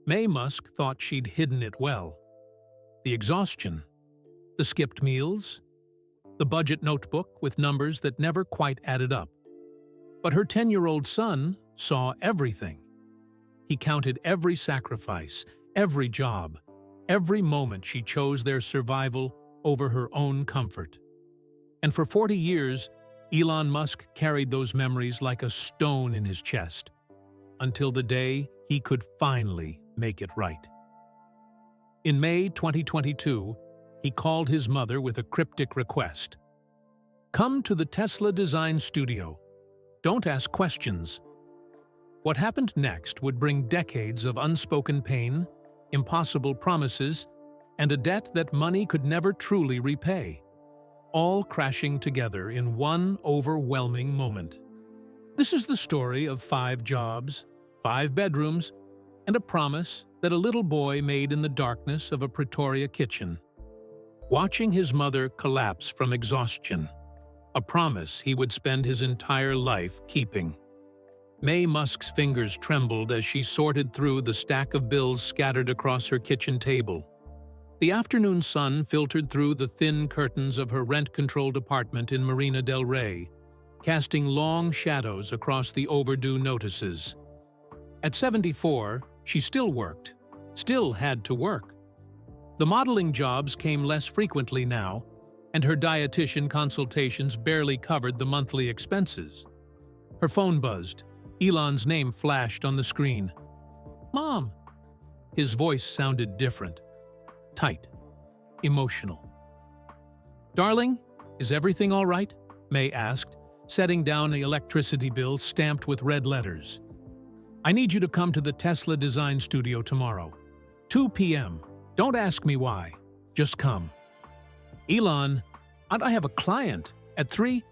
May Musk thought she'd hidden it well. The exhaustion, the skipped meals, the budget notebook with numbers that never quite added up. But her 10-year-old son saw everything. He counted every sacrifice, every job, every moment she chose their survival over her own comfort. And for 40 years, Elon Musk carried those memories like a stone in his chest, until the day he could finally make it right. In May 2022, he called his mother with a cryptic request. "Come to the Tesla design studio. Don't ask questions." What happened next would bring decades of unspoken pain, impossible promises, and a debt that money could never truly repay, all crashing together in one overwhelming moment. This is the story of 5 jobs, 5 bedrooms, and a promise that a little boy made in the darkness of a Pretoria kitchen. Watching his mother collapse from exhaustion, a promise he would spend his entire life keeping. May Musk's fingers trembled as she sorted through the stack of bills scattered across her kitchen table. The afternoon sun filtered through the thin curtains of her rent-controlled apartment in Marina del Rey, casting long shadows across the overdue notices. At 74, she still worked, still had to work. The modeling jobs came less frequently now, and her dietitian consultations barely covered the monthly expenses. Her phone buzzed. Elon's name flashed on the screen. "Mom!" His voice sounded different. Tight. Emotional. "Darling, is everything all right?" May asked, setting down the electricity bill stamped with red letters. "I need you to come to the Tesla design studio tomorrow. 2 p.m. Don't ask me why. Just come." "Elon, I have a client. At 3?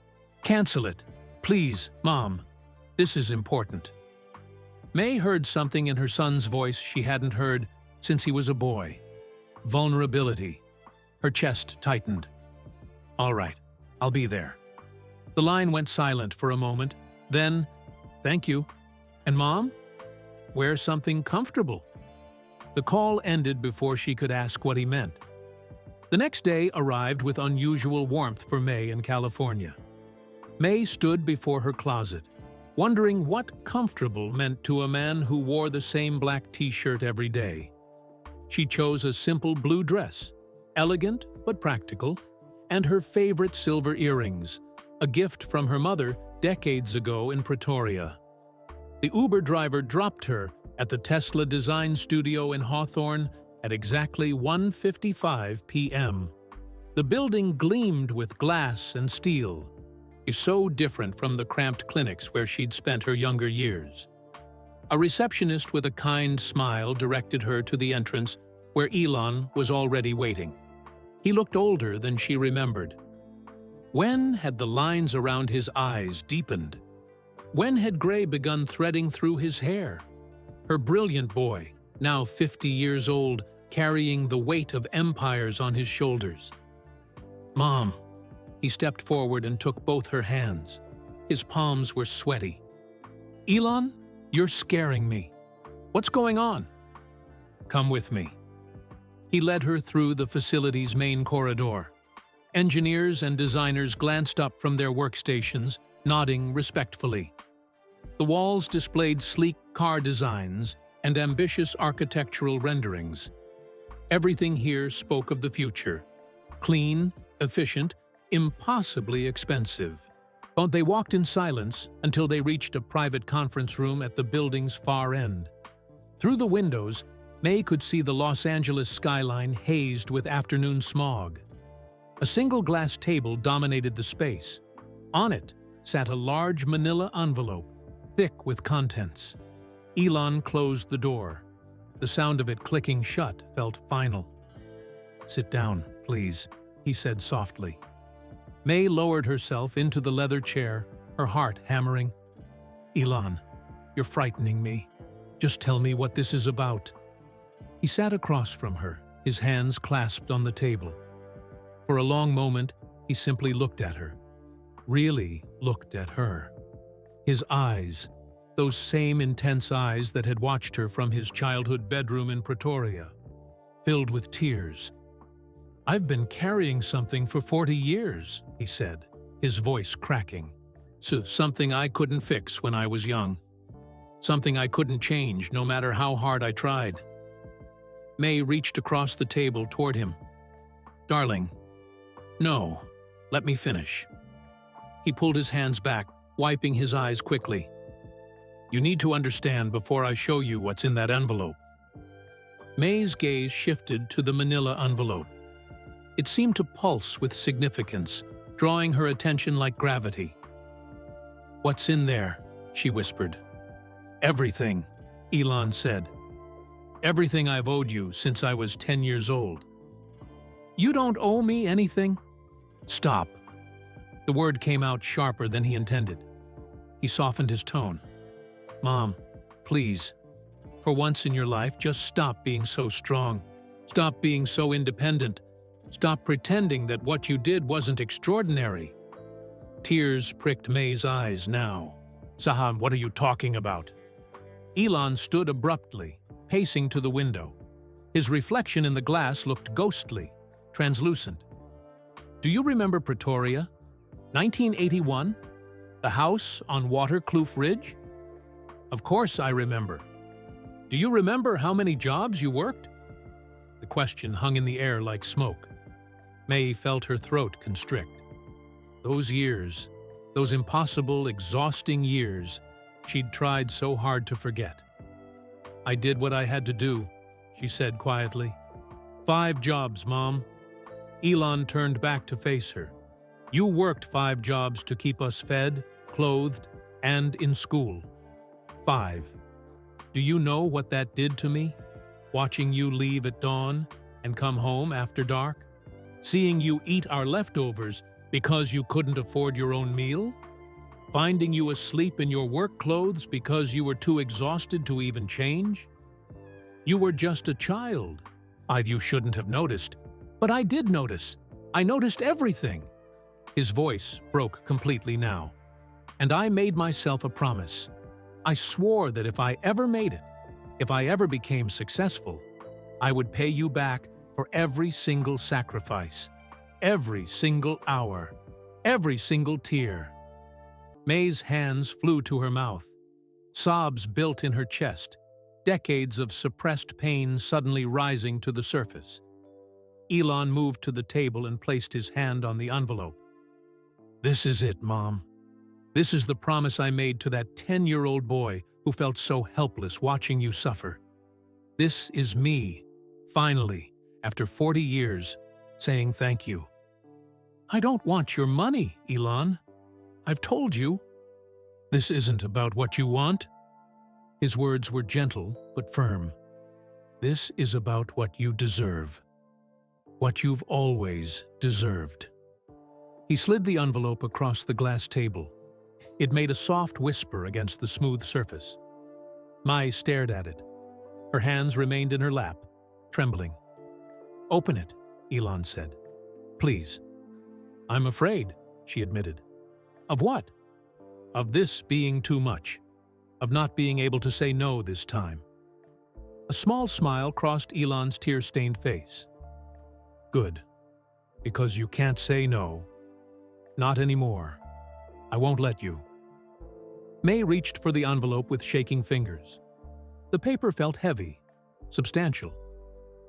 Cancel it. Please, Mom. This is important." May heard something in her son's voice she hadn't heard since he was a boy. Vulnerability. Her chest tightened. "All right, I'll be there." The line went silent for a moment. Then, "Thank you. And Mom? Wear something comfortable." The call ended before she could ask what he meant. The next day arrived with unusual warmth for May in California. May stood before her closet, wondering what comfortable meant to a man who wore the same black t-shirt every day. She chose a simple blue dress, elegant but practical, and her favorite silver earrings, a gift from her mother decades ago in Pretoria. The Uber driver dropped her at the Tesla design studio in Hawthorne at exactly 1:55 p.m. The building gleamed with glass and steel, so different from the cramped clinics where she'd spent her younger years. A receptionist with a kind smile directed her to the entrance where Elon was already waiting. He looked older than she remembered. When had the lines around his eyes deepened? When had gray begun threading through his hair? Her brilliant boy, now 50 years old, carrying the weight of empires on his shoulders. "Mom." He stepped forward and took both her hands. His palms were sweaty. "Elon, you're scaring me. What's going on?" "Come with me." He led her through the facility's main corridor. Engineers and designers glanced up from their workstations, nodding respectfully. The walls displayed sleek car designs and ambitious architectural renderings. Everything here spoke of the future. Clean, efficient, impossibly expensive. But they walked in silence until they reached a private conference room at the building's far end. Through the windows, May could see the Los Angeles skyline hazed with afternoon smog. A single glass table dominated the space. On it sat a large manila envelope, thick with contents. Elon closed the door. The sound of it clicking shut felt final. "Sit down, please," he said softly. May lowered herself into the leather chair, her heart hammering. "Elon, you're frightening me. Just tell me what this is about." He sat across from her, his hands clasped on the table. For a long moment, he simply looked at her. Really looked at her. His eyes, those same intense eyes that had watched her from his childhood bedroom in Pretoria, filled with tears. "I've been carrying something for 40 years, he said, his voice cracking. Something I couldn't fix when I was young. Something I couldn't change no matter how hard I tried." May reached across the table toward him. "Darling, no, let me finish." He pulled his hands back, wiping his eyes quickly. "You need to understand before I show you what's in that envelope." May's gaze shifted to the manila envelope. It seemed to pulse with significance, drawing her attention like gravity. "What's in there?" she whispered. "Everything," Elon said. "Everything I've owed you since I was 10 years old." "You don't owe me anything?" "Stop." The word came out sharper than he intended. He softened his tone. "Mom, please, for once in your life, just stop being so strong. Stop being so independent. Stop pretending that what you did wasn't extraordinary." Tears pricked May's eyes now. "Saham, what are you talking about?" Elon stood abruptly, pacing to the window. His reflection in the glass looked ghostly, translucent. "Do you remember Pretoria? 1981? The house on Waterkloof Ridge?" "Of course I remember." "Do you remember how many jobs you worked?" The question hung in the air like smoke. May felt her throat constrict. Those years, those impossible, exhausting years, she'd tried so hard to forget. "I did what I had to do," she said quietly. 5 jobs, Mom." Elon turned back to face her. "You worked 5 jobs to keep us fed, clothed, and in school. 5. Do you know what that did to me? Watching you leave at dawn and come home after dark? Seeing you eat our leftovers because you couldn't afford your own meal? Finding you asleep in your work clothes because you were too exhausted to even change? You were just a child. You shouldn't have noticed. But I did notice. I noticed everything." His voice broke completely now. "And I made myself a promise. I swore that if I ever made it, if I ever became successful, I would pay you back for every single sacrifice, every single hour, every single tear." May's hands flew to her mouth. Sobs built in her chest, decades of suppressed pain suddenly rising to the surface. Elon moved to the table and placed his hand on the envelope. "This is it, Mom. This is the promise I made to that 10-year-old boy who felt so helpless watching you suffer. This is me, finally, after 40 years, saying thank you." "I don't want your money, Elon. I've told you." "This isn't about what you want." His words were gentle but firm. "This is about what you deserve. What you've always deserved." He slid the envelope across the glass table. It made a soft whisper against the smooth surface. Mai stared at it. Her hands remained in her lap, trembling. "Open it," Elon said. "Please." "I'm afraid," she admitted. "Of what?" "Of this being too much. Of not being able to say no this time." A small smile crossed Elon's tear-stained face. "Good. Because you can't say no. Not anymore. I won't let you." May reached for the envelope with shaking fingers. The paper felt heavy, substantial.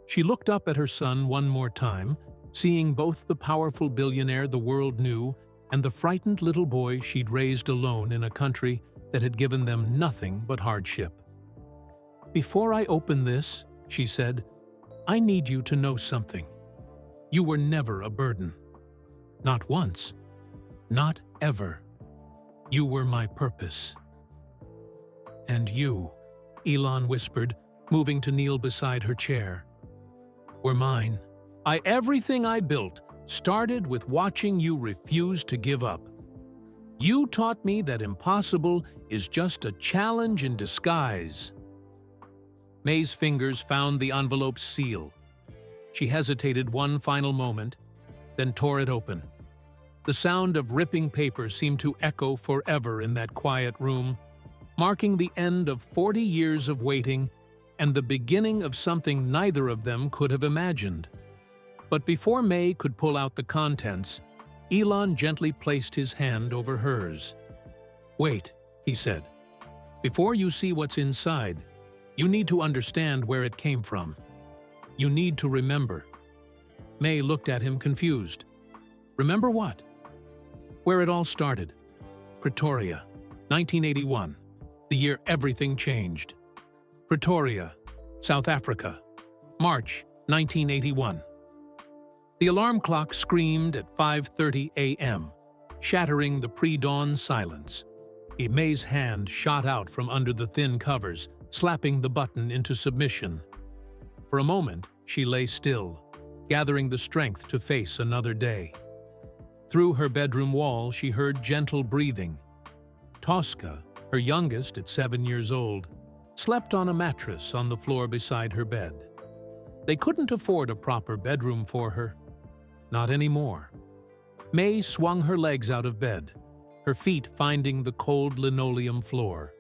She looked up at her son one more time, seeing both the powerful billionaire the world knew and the frightened little boy she'd raised alone in a country that had given them nothing but hardship. "Before I open this," she said, "I need you to know something. You were never a burden. Not once. Not ever. You were my purpose." "And you," Elon whispered, moving to kneel beside her chair, "were mine. Everything I built started with watching you refuse to give up. You taught me that impossible is just a challenge in disguise." May's fingers found the envelope's seal. She hesitated one final moment, then tore it open. The sound of ripping paper seemed to echo forever in that quiet room. marking the end of 40 years of waiting and the beginning of something neither of them could have imagined. But before May could pull out the contents, Elon gently placed his hand over hers. "Wait," he said. "Before you see what's inside, you need to understand where it came from. You need to remember." May looked at him confused. "Remember what?" "Where it all started. Pretoria, 1981, the year everything changed. Pretoria, South Africa, March 1981. The alarm clock screamed at 5:30 a.m., shattering the pre-dawn silence. May's hand shot out from under the thin covers, slapping the button into submission. For a moment, she lay still, gathering the strength to face another day. Through her bedroom wall, she heard gentle breathing. Tosca, her youngest at 7 years old, slept on a mattress on the floor beside her bed. They couldn't afford a proper bedroom for her. Not anymore. May swung her legs out of bed, her feet finding the cold linoleum floor.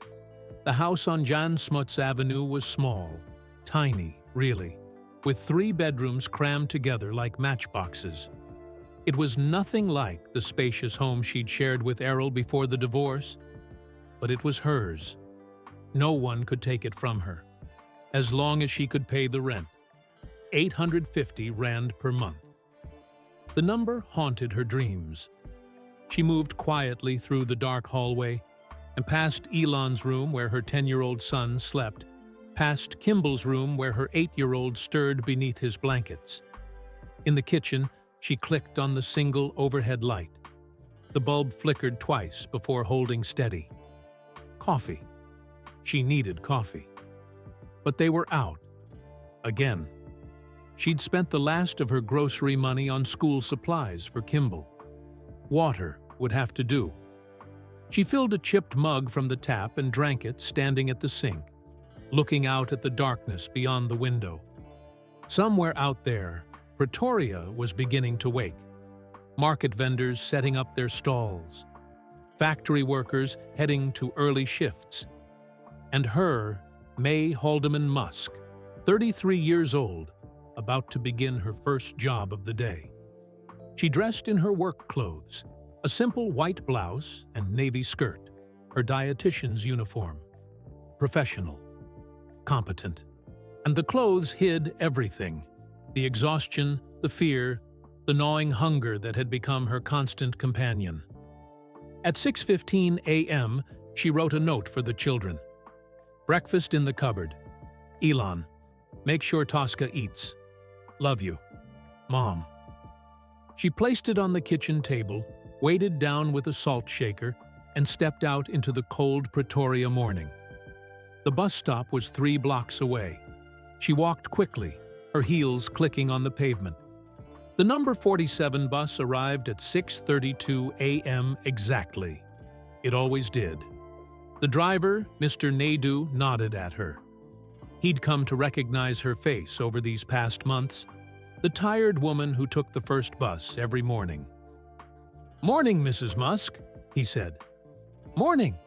The house on Jan Smuts Avenue was small, tiny, really, with 3 bedrooms crammed together like matchboxes. It was nothing like the spacious home she'd shared with Errol before the divorce, but it was hers. No one could take it from her, as long as she could pay the rent, 850 rand per month. The number haunted her dreams. She moved quietly through the dark hallway and past Elon's room where her 10-year-old son slept, past Kimball's room where her 8-year-old stirred beneath his blankets. In the kitchen, she clicked on the single overhead light. The bulb flickered twice before holding steady. Coffee. She needed coffee. But they were out. Again. She'd spent the last of her grocery money on school supplies for Kimball. Water would have to do. She filled a chipped mug from the tap and drank it standing at the sink, looking out at the darkness beyond the window. Somewhere out there, Pretoria was beginning to wake. Market vendors setting up their stalls. Factory workers heading to early shifts. And her, May Haldeman Musk, 33 years old, about to begin her first job of the day. She dressed in her work clothes, a simple white blouse and navy skirt, her dietitian's uniform. Professional. Competent. And the clothes hid everything. The exhaustion, the fear, the gnawing hunger that had become her constant companion. At 6:15 a.m., she wrote a note for the children. "Breakfast in the cupboard. Elon, make sure Tosca eats. Love you. Mom." She placed it on the kitchen table, weighted down with a salt shaker, and stepped out into the cold Pretoria morning. The bus stop was 3 blocks away. She walked quickly, her heels clicking on the pavement. The number 47 bus arrived at 6:32 a.m. exactly. It always did. The driver, Mr. Naidu, nodded at her. He'd come to recognize her face over these past months, the tired woman who took the first bus every morning. "Morning, Mrs. Musk," he said. "Morning."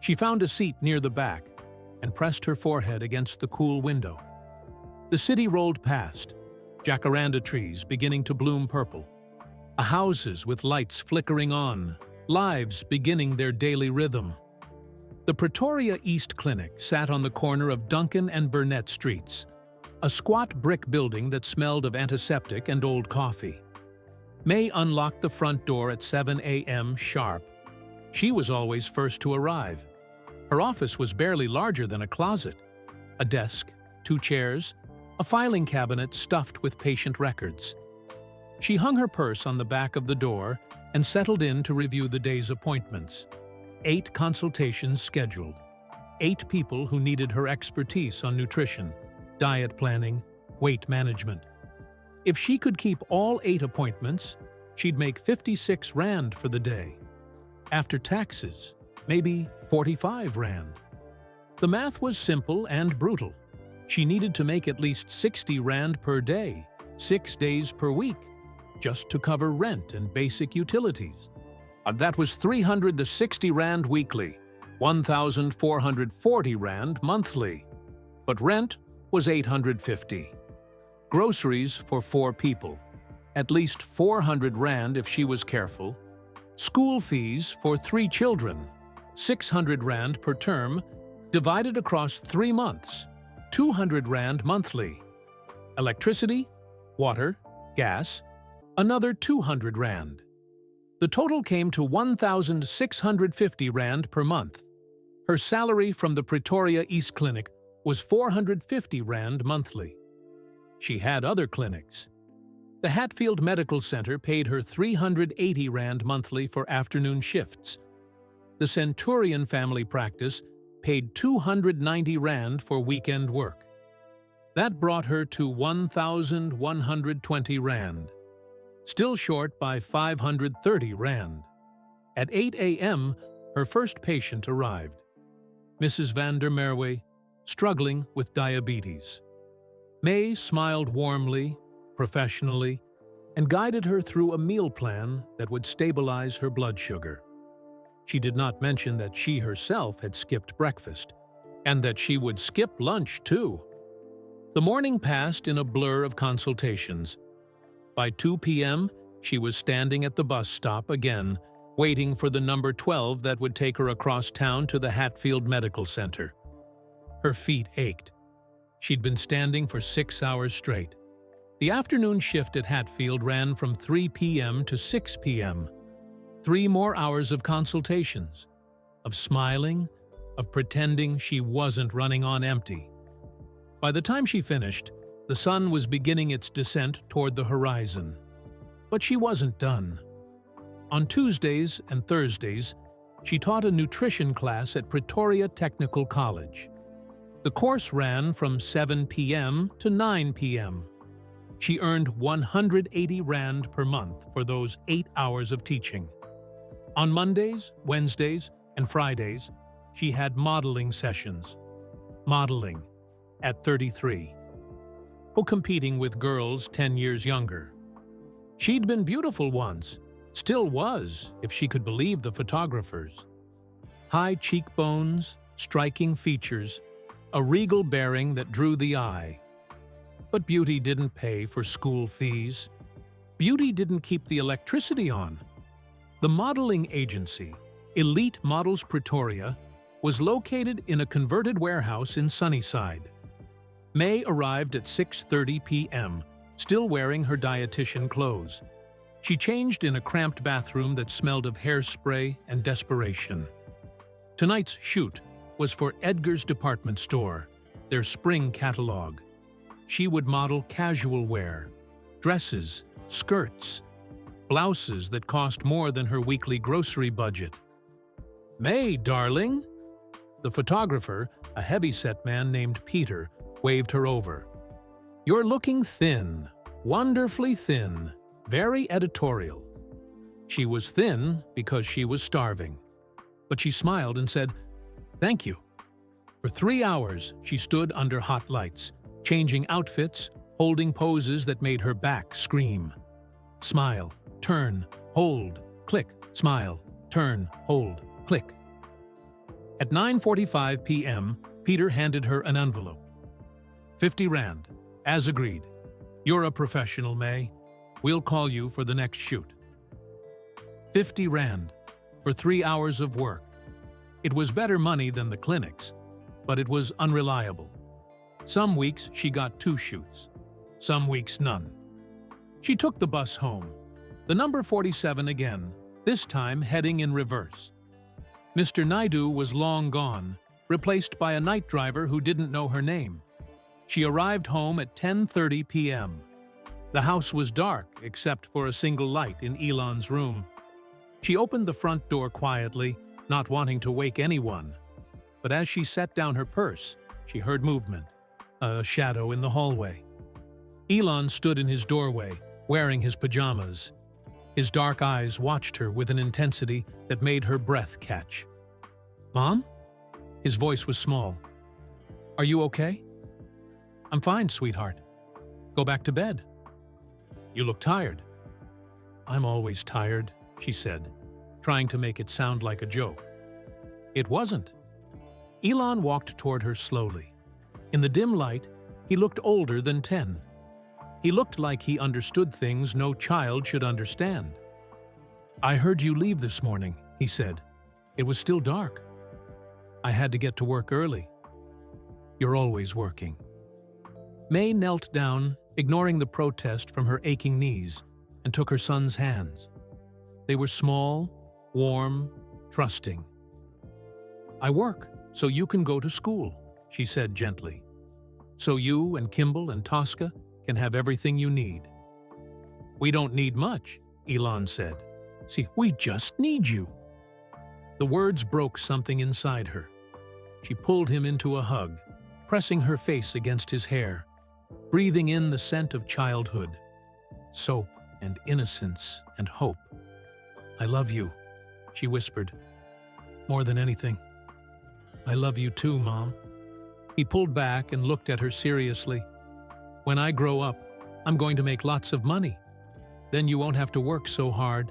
She found a seat near the back and pressed her forehead against the cool window. The city rolled past, jacaranda trees beginning to bloom purple, houses with lights flickering on, lives beginning their daily rhythm. The Pretoria East Clinic sat on the corner of Duncan and Burnett Streets, a squat brick building that smelled of antiseptic and old coffee. May unlocked the front door at 7 a.m. sharp. She was always first to arrive. Her office was barely larger than a closet. A desk, 2 chairs, a filing cabinet stuffed with patient records. She hung her purse on the back of the door and settled in to review the day's appointments. 8 consultations scheduled. 8 people who needed her expertise on nutrition, diet planning, weight management. If she could keep all 8 appointments, she'd make 56 rand for the day. After taxes, maybe 45 rand. The math was simple and brutal. She needed to make at least 60 rand per day, 6 days per week, just to cover rent and basic utilities. That was 360 rand weekly. 1,440 rand monthly, but rent was 850. Groceries for 4 people, at least 400 rand if she was careful. School fees for 3 children, 600 rand per term, divided across 3 months, 200 rand monthly. Electricity, water, gas, another 200 rand. The total came to 1,650 rand per month. Her salary from the Pretoria East Clinic was 450 rand monthly. She had other clinics. The Hatfield Medical Center paid her 380 rand monthly for afternoon shifts. The Centurion family practice paid 290 rand for weekend work. That brought her to 1,120 rand, still short by 530 rand. At 8 a.m., her first patient arrived. Mrs. van der Merwe, struggling with diabetes. May smiled warmly, professionally, and guided her through a meal plan that would stabilize her blood sugar. She did not mention that she herself had skipped breakfast, and that she would skip lunch too. The morning passed in a blur of consultations. By 2 p.m., she was standing at the bus stop again, waiting for the number 12 that would take her across town to the Hatfield Medical Center. Her feet ached. She'd been standing for 6 hours straight. The afternoon shift at Hatfield ran from 3 p.m. to 6 p.m. 3 more hours of consultations, of smiling, of pretending she wasn't running on empty. By the time she finished, the sun was beginning its descent toward the horizon. But she wasn't done. On Tuesdays and Thursdays, she taught a nutrition class at Pretoria Technical College. The course ran from 7 p.m. to 9 p.m. She earned 180 rand per month for those 8 hours of teaching. On Mondays, Wednesdays, and Fridays, she had modeling sessions. Modeling at 33. Competing with girls 10 years younger. She'd been beautiful once, still was, if she could believe the photographers. High cheekbones, striking features, a regal bearing that drew the eye. But beauty didn't pay for school fees. Beauty didn't keep the electricity on. The modeling agency, Elite Models Pretoria, was located in a converted warehouse in Sunnyside. May arrived at 6:30 p.m., still wearing her dietitian clothes. She changed in a cramped bathroom that smelled of hairspray and desperation. Tonight's shoot was for Edgar's department store, their spring catalog. She would model casual wear, dresses, skirts, blouses that cost more than her weekly grocery budget. "May, darling!" The photographer, a heavy-set man named Peter, waved her over. "You're looking thin, wonderfully thin, very editorial." She was thin because she was starving. But she smiled and said, "Thank you." For 3 hours, she stood under hot lights, changing outfits, holding poses that made her back scream. Smile, turn, hold, click, smile, turn, hold, click. At 9:45 p.m., Peter handed her an envelope. 50 rand, as agreed. You're a professional, May. We'll call you for the next shoot. 50 rand for 3 hours of work. It was better money than the clinics, but it was unreliable. Some weeks she got 2 shoots, some weeks none. She took the bus home, the number 47 again, this time heading in reverse. Mr. Naidu was long gone, replaced by a night driver who didn't know her name. She arrived home at 10:30 p.m. The house was dark except for a single light in Elon's room. She opened the front door quietly, not wanting to wake anyone. But as she set down her purse, she heard movement, a shadow in the hallway. Elon stood in his doorway, wearing his pajamas. His dark eyes watched her with an intensity that made her breath catch. "Mom?" His voice was small. "Are you okay?" "I'm fine, sweetheart. Go back to bed." "You look tired." "I'm always tired," she said, trying to make it sound like a joke. It wasn't. Elon walked toward her slowly. In the dim light, he looked older than 10. He looked like he understood things no child should understand. "I heard you leave this morning," he said. "It was still dark." "I had to get to work early." "You're always working." May knelt down, ignoring the protest from her aching knees, and took her son's hands. They were small, warm, trusting. "I work so you can go to school," she said gently. "So you and Kimball and Tosca can have everything you need." "We don't need much," Elon said. "See, we just need you." The words broke something inside her. She pulled him into a hug, pressing her face against his hair, breathing in the scent of childhood, soap and innocence and hope. "I love you," she whispered. "More than anything." "I love you too, Mom." He pulled back and looked at her seriously. "When I grow up, I'm going to make lots of money. Then you won't have to work so hard."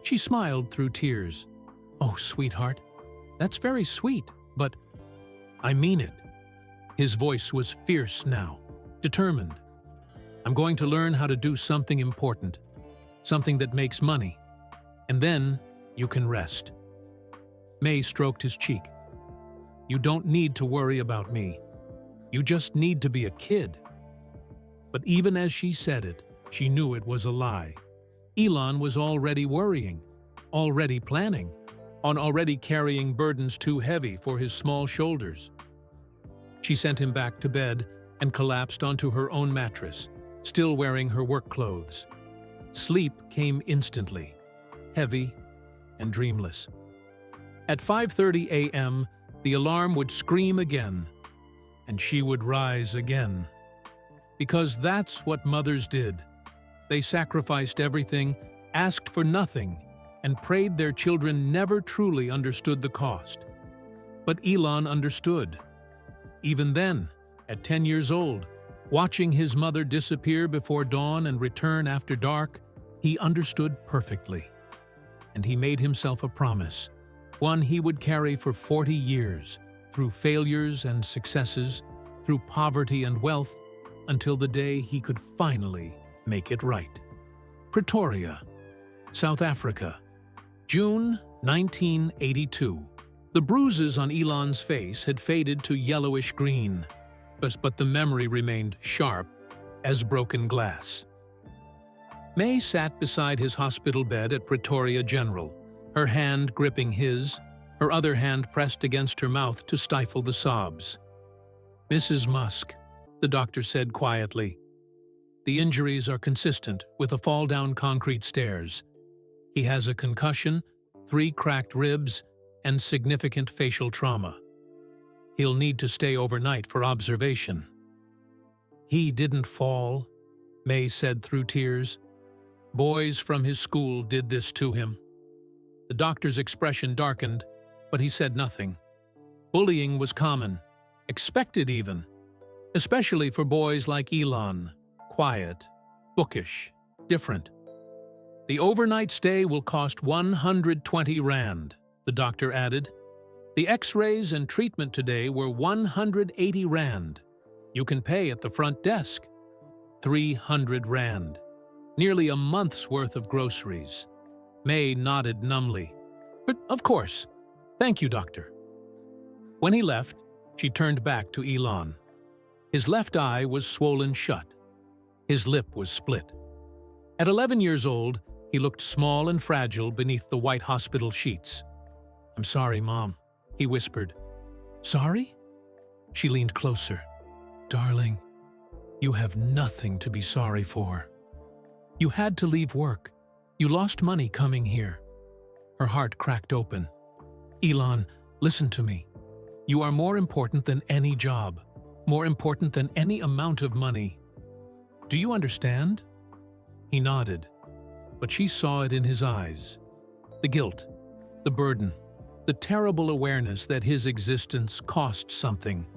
She smiled through tears. "Oh, sweetheart, that's very sweet, but I mean it." His voice was fierce now, determined. "I'm going to learn how to do something important, something that makes money, and then you can rest." May stroked his cheek. "You don't need to worry about me. You just need to be a kid." But even as she said it, she knew it was a lie. Elon was already worrying, already planning, on already carrying burdens too heavy for his small shoulders. She sent him back to bed and collapsed onto her own mattress, still wearing her work clothes. Sleep came instantly, heavy and dreamless. At 5:30 a.m., the alarm would scream again, and she would rise again. Because that's what mothers did. They sacrificed everything, asked for nothing, and prayed their children never truly understood the cost. But Elon understood. Even then, at 10 years old, watching his mother disappear before dawn and return after dark, he understood perfectly. And he made himself a promise, one he would carry for 40 years, through failures and successes, through poverty and wealth, until the day he could finally make it right. Pretoria, South Africa, June 1982. The bruises on Elon's face had faded to yellowish green, but the memory remained sharp as broken glass. May sat beside his hospital bed at Pretoria General, her hand gripping his, her other hand pressed against her mouth to stifle the sobs. "Mrs. Musk," the doctor said quietly. "The injuries are consistent with a fall down concrete stairs. He has a concussion, 3 cracked ribs, and significant facial trauma. He'll need to stay overnight for observation." "He didn't fall," May said through tears. "Boys from his school did this to him." The doctor's expression darkened, but he said nothing. Bullying was common, expected even, especially for boys like Elon, quiet, bookish, different. "The overnight stay will cost 120 rand, the doctor added. "The x-rays and treatment today were 180 rand. You can pay at the front desk." 300 rand. Nearly a month's worth of groceries. May nodded numbly. "But of course. Thank you, doctor." When he left, she turned back to Elon. His left eye was swollen shut. His lip was split. At 11 years old, he looked small and fragile beneath the white hospital sheets. "I'm sorry, Mom," he whispered. "Sorry?" She leaned closer. "Darling, you have nothing to be sorry for. You had to leave work. You lost money coming here." Her heart cracked open. "Elon, listen to me. You are more important than any job, more important than any amount of money. Do you understand?" He nodded, but she saw it in his eyes. The guilt, the burden, the terrible awareness that his existence cost something.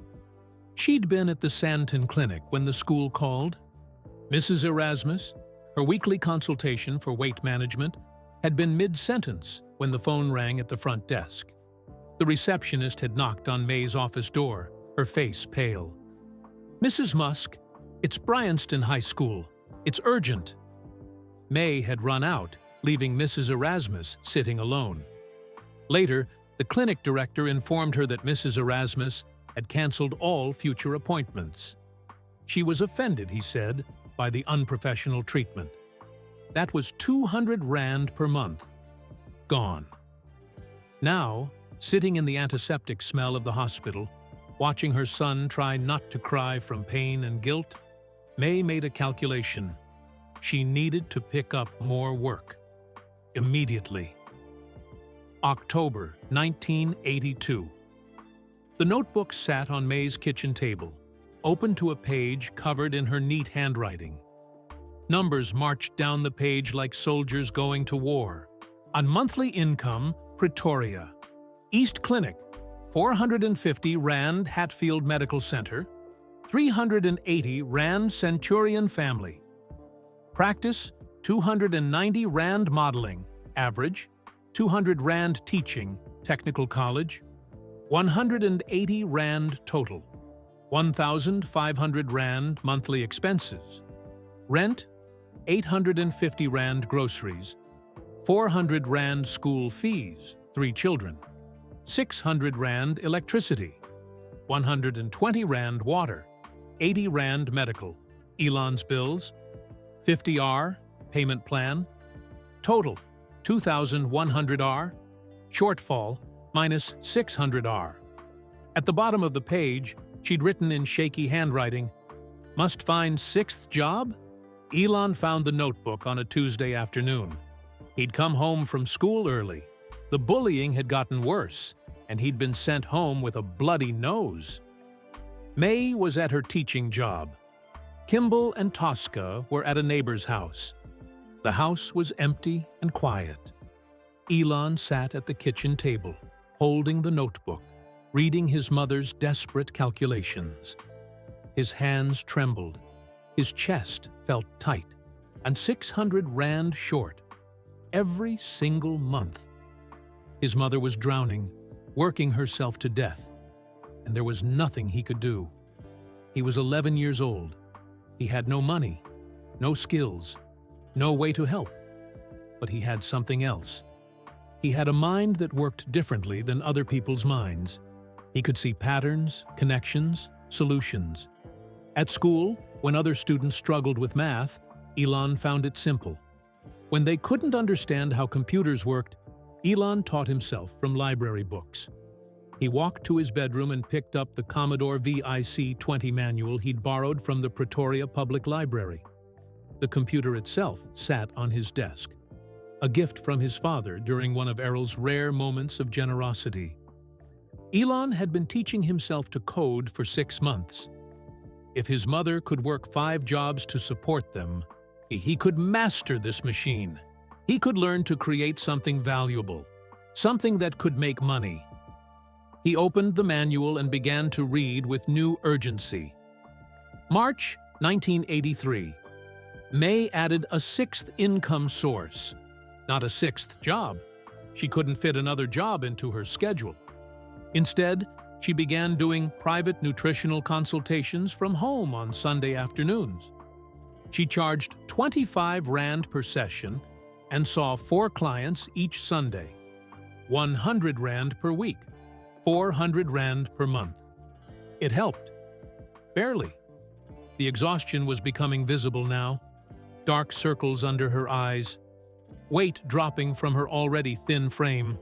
She'd been at the Sandton Clinic when the school called. Mrs. Erasmus, her weekly consultation for weight management, had been mid-sentence when the phone rang at the front desk. The receptionist had knocked on May's office door, her face pale. "Mrs. Musk, it's Bryanston High School. It's urgent." May had run out, leaving Mrs. Erasmus sitting alone. Later, the clinic director informed her that Mrs. Erasmus had canceled all future appointments. She was offended, he said, by the unprofessional treatment. That was 200 Rand per month. Gone. Now, sitting in the antiseptic smell of the hospital, watching her son try not to cry from pain and guilt, May made a calculation. She needed to pick up more work. Immediately. October 1982. The notebook sat on May's kitchen table, open to a page covered in her neat handwriting. Numbers marched down the page like soldiers going to war. On monthly income, Pretoria. East Clinic, 450 Rand Hatfield Medical Center, 380 Rand Centurion Family. Practice, 290 Rand Modeling, average, 200 Rand Teaching, Technical College, 180 Rand total, 1,500 Rand monthly expenses. Rent, 850 Rand groceries, 400 Rand school fees, 3 children, 600 Rand electricity, 120 Rand water, 80 Rand medical, Elon's bills, 50 R, payment plan, total 2,100 R, shortfall minus 600 R. At the bottom of the page, she'd written in shaky handwriting, "Must find 6th job?" Elon found the notebook on a Tuesday afternoon. He'd come home from school early. The bullying had gotten worse, and he'd been sent home with a bloody nose. May was at her teaching job. Kimball and Tosca were at a neighbor's house. The house was empty and quiet. Elon sat at the kitchen table, holding the notebook, reading his mother's desperate calculations. His hands trembled, his chest felt tight, and 600 Rand short, every single month. His mother was drowning, working herself to death, and there was nothing he could do. He was 11 years old. He had no money, no skills, no way to help. But he had something else. He had a mind that worked differently than other people's minds. He could see patterns, connections, solutions. At school, when other students struggled with math, Elon found it simple. When they couldn't understand how computers worked, Elon taught himself from library books. He walked to his bedroom and picked up the Commodore VIC-20 manual he'd borrowed from the Pretoria Public Library. The computer itself sat on his desk, a gift from his father during one of Errol's rare moments of generosity. Elon had been teaching himself to code for 6 months. If his mother could work 5 jobs to support them, he could master this machine. He could learn to create something valuable, something that could make money. He opened the manual and began to read with new urgency. March 1983. May added a 6th income source, not a 6th job. She couldn't fit another job into her schedule. Instead, she began doing private nutritional consultations from home on Sunday afternoons. She charged 25 Rand per session and saw 4 clients each Sunday, 100 Rand per week, 400 Rand per month. It helped. Barely. The exhaustion was becoming visible now, dark circles under her eyes, weight dropping from her already thin frame.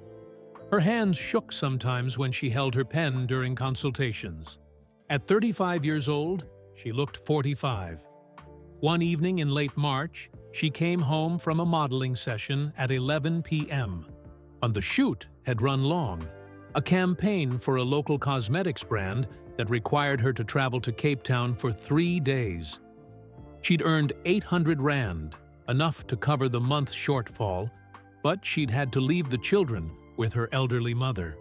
Her hands shook sometimes when she held her pen during consultations. At 35 years old, she looked 45. One evening in late March, she came home from a modeling session at 11 p.m. And the shoot had run long, a campaign for a local cosmetics brand that required her to travel to Cape Town for 3 days. She'd earned 800 Rand, enough to cover the month's shortfall, but she'd had to leave the children with her elderly mother.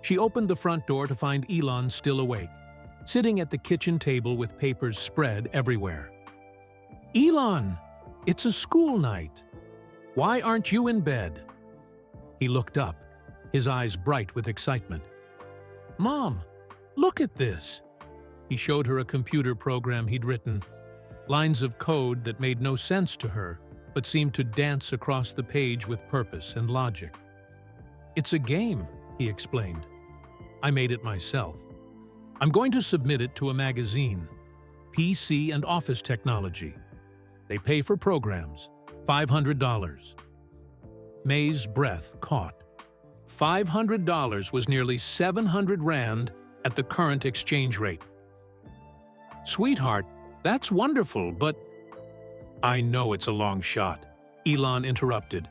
She opened the front door to find Elon still awake, sitting at the kitchen table with papers spread everywhere. "Elon, it's a school night. Why aren't you in bed?" He looked up, his eyes bright with excitement. "Mom, look at this!" He showed her a computer program he'd written, lines of code that made no sense to her, but seemed to dance across the page with purpose and logic. "It's a game," he explained. "I made it myself. I'm going to submit it to a magazine, PC and Office Technology. They pay for programs, $500. May's breath caught. $500 was nearly 700 Rand at the current exchange rate. "Sweetheart, that's wonderful, but—" "I know it's a long shot," Elon interrupted.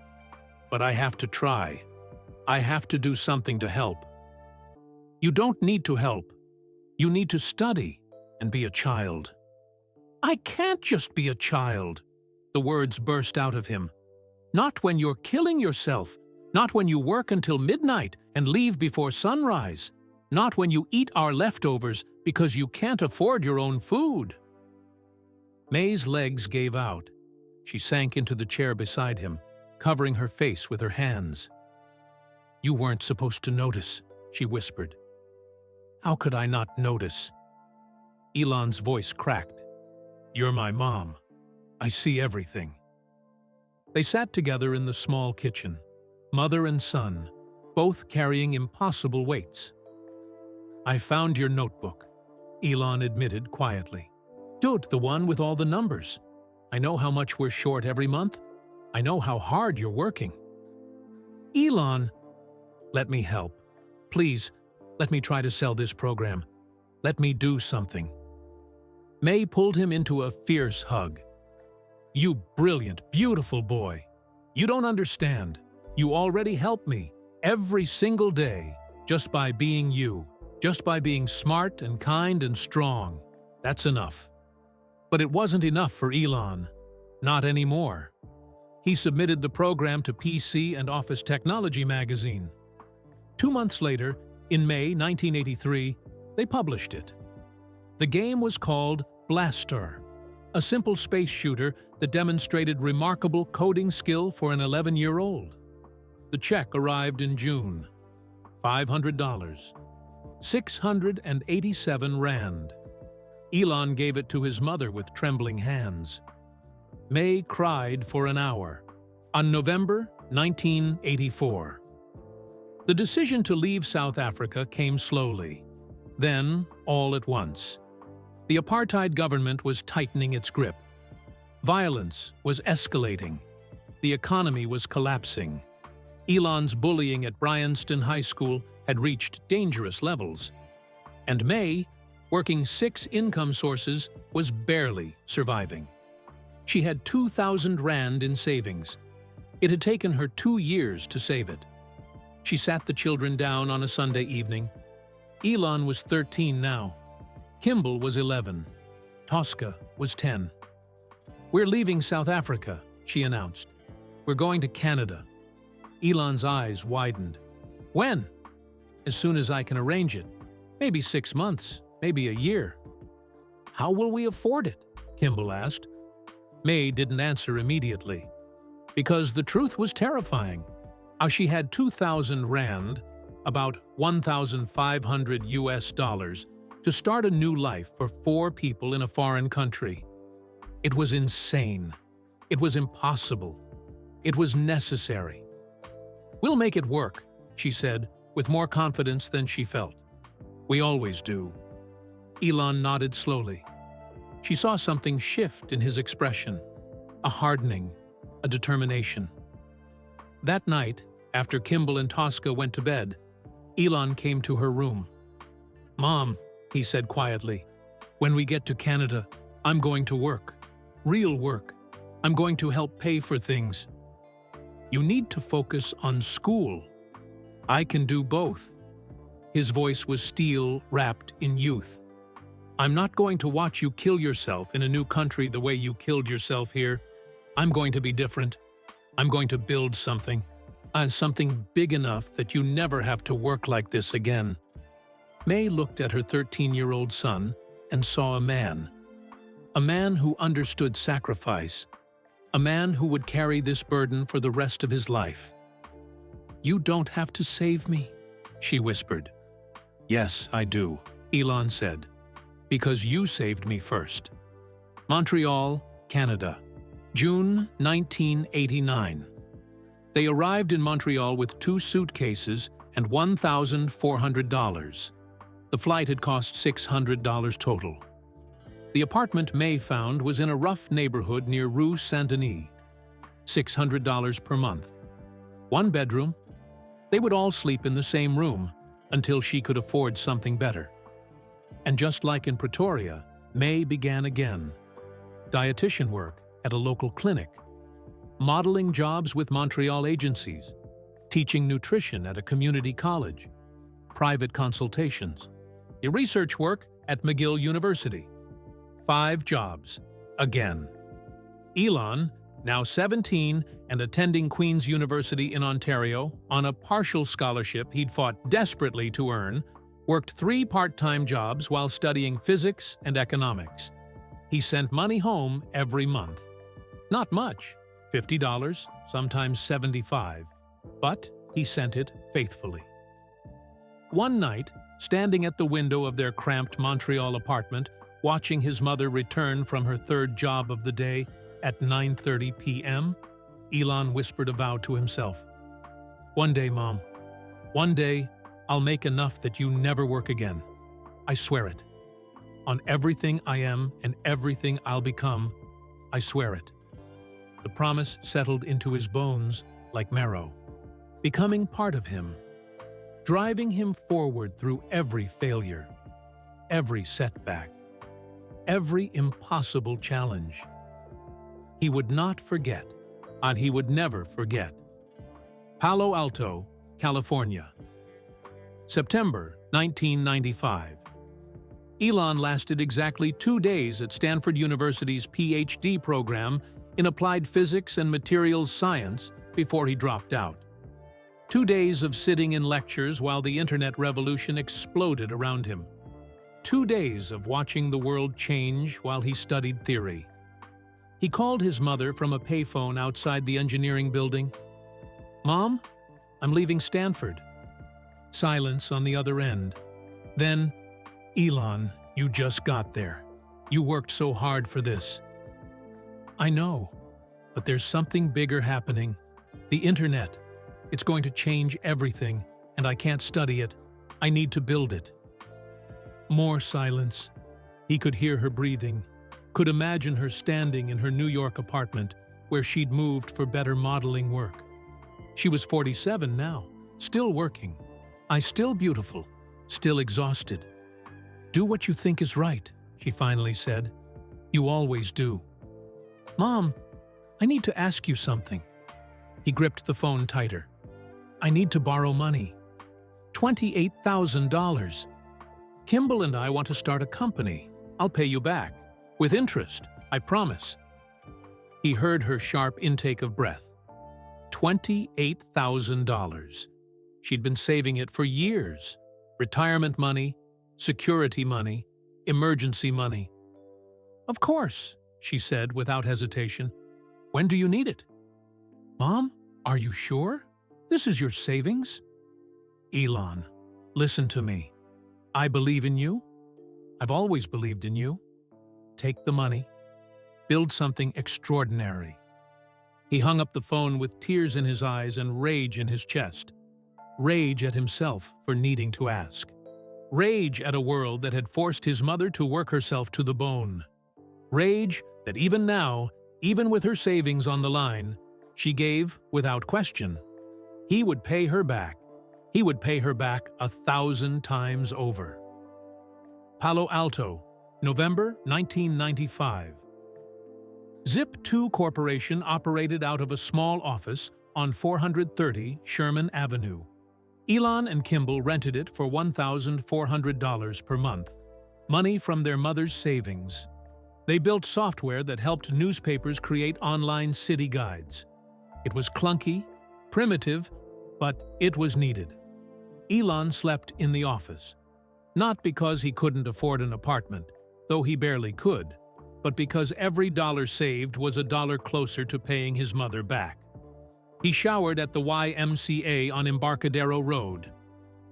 "But I have to try. I have to do something to help." "You don't need to help. You need to study and be a child." "I can't just be a child," the words burst out of him. "Not when you're killing yourself. Not when you work until midnight and leave before sunrise. Not when you eat our leftovers because you can't afford your own food." May's legs gave out. She sank into the chair beside him, covering her face with her hands. "You weren't supposed to notice," she whispered. "How could I not notice?" Elon's voice cracked. "You're my mom. I see everything." They sat together in the small kitchen, mother and son, both carrying impossible weights. "I found your notebook," Elon admitted quietly. "Dude, the one with all the numbers. I know how much we're short every month. I know how hard you're working." "Elon—" "Let me help. Please, let me try to sell this program. Let me do something." May pulled him into a fierce hug. "You brilliant, beautiful boy. You don't understand. You already help me every single day just by being you, just by being smart and kind and strong. That's enough." But it wasn't enough for Elon. Not anymore. He submitted the program to PC and Office Technology magazine. 2 months later, in May 1983, they published it. The game was called Blaster, a simple space shooter that demonstrated remarkable coding skill for an 11-year-old. The check arrived in June. $500. 687 Rand. Elon gave it to his mother with trembling hands. May cried for an hour. On November 1984. The decision to leave South Africa came slowly. Then, all at once. The apartheid government was tightening its grip. Violence was escalating. The economy was collapsing. Elon's bullying at Bryanston High School had reached dangerous levels. And May, working 6 income sources, was barely surviving. She had 2,000 Rand in savings. It had taken her 2 years to save it. She sat the children down on a Sunday evening. Elon was 13 now. Kimball was 11. Tosca was 10. "We're leaving South Africa," she announced. "We're going to Canada." Elon's eyes widened. "When?" "As soon as I can arrange it. Maybe 6 months, maybe a year." "How will we afford it?" Kimball asked. May didn't answer immediately. Because the truth was terrifying. How she had 2,000 Rand, about $1,500 to start a new life for 4 people in a foreign country. It was insane. It was impossible. It was necessary. "We'll make it work," she said, with more confidence than she felt. "We always do." Elon nodded slowly. She saw something shift in his expression, a hardening, a determination. That night, after Kimball and Tosca went to bed, Elon came to her room. "Mom," he said quietly, "when we get to Canada, I'm going to work. Real work. I'm going to help pay for things. You need to focus on school. I can do both." His voice was steel wrapped in youth. "I'm not going to watch you kill yourself in a new country the way you killed yourself here. I'm going to be different. I'm going to build something. Something big enough that you never have to work like this again." May looked at her 13-year-old son and saw a man who understood sacrifice, a man who would carry this burden for the rest of his life. "You don't have to save me," she whispered. "Yes, I do," Elon said, "because you saved me first." Montreal, Canada, June 1989. They arrived in Montreal with 2 suitcases and $1,400. The flight had cost $600 total. The apartment May found was in a rough neighborhood near Rue Saint-Denis. $600 per month. 1 bedroom. They would all sleep in the same room until she could afford something better. And just like in Pretoria, May began again. Dietitian work at a local clinic, modeling jobs with Montreal agencies, teaching nutrition at a community college, private consultations, research work at McGill University. 5 jobs, again. Elon, now 17 and attending Queen's University in Ontario on a partial scholarship he'd fought desperately to earn, worked 3 part-time jobs while studying physics and economics. He sent money home every month. Not much, $50, sometimes $75, but he sent it faithfully. One night, standing at the window of their cramped Montreal apartment, watching his mother return from her 3rd job of the day at 9:30 p.m., Elon whispered a vow to himself. "One day, Mom, one day, I'll make enough that you never work again. I swear it. On everything I am and everything I'll become, I swear it." The promise settled into his bones like marrow, becoming part of him, driving him forward through every failure, every setback, every impossible challenge. He would not forget, and he would never forget. Palo Alto, California. September 1995. Elon lasted exactly 2 days at Stanford University's PhD program in applied physics and materials science before he dropped out. 2 days of sitting in lectures while the internet revolution exploded around him. 2 days of watching the world change while he studied theory. He called his mother from a payphone outside the engineering building. "Mom, I'm leaving Stanford." Silence on the other end. Then, "Elon, you just got there. You worked so hard for this." "I know, but there's something bigger happening. The internet. It's going to change everything, and I can't study it. I need to build it." More silence. He could hear her breathing, could imagine her standing in her New York apartment where she'd moved for better modeling work. She was 47 now, still working. Still beautiful, still exhausted. "Do what you think is right," she finally said. "You always do." "Mom, I need to ask you something." He gripped the phone tighter. "I need to borrow money. $28,000. Kimball and I want to start a company. I'll pay you back. With interest, I promise." He heard her sharp intake of breath. $28,000. She'd been saving it for years. Retirement money, security money, emergency money. "Of course," she said without hesitation. "When do you need it?" "Mom, are you sure? This is your savings?" "Elon, listen to me. I believe in you. I've always believed in you. Take the money. Build something extraordinary." He hung up the phone with tears in his eyes and rage in his chest. Rage at himself for needing to ask. Rage at a world that had forced his mother to work herself to the bone. Rage that even now, even with her savings on the line, she gave without question. He would pay her back. He would pay her back 1,000 times over. Palo Alto, November 1995. Zip2 Corporation operated out of a small office on 430 Sherman Avenue. Elon and Kimball rented it for $1,400 per month, money from their mother's savings. They built software that helped newspapers create online city guides. It was clunky, primitive, but it was needed. Elon slept in the office, not because he couldn't afford an apartment, though he barely could, but because every dollar saved was a dollar closer to paying his mother back. He showered at the YMCA on Embarcadero Road.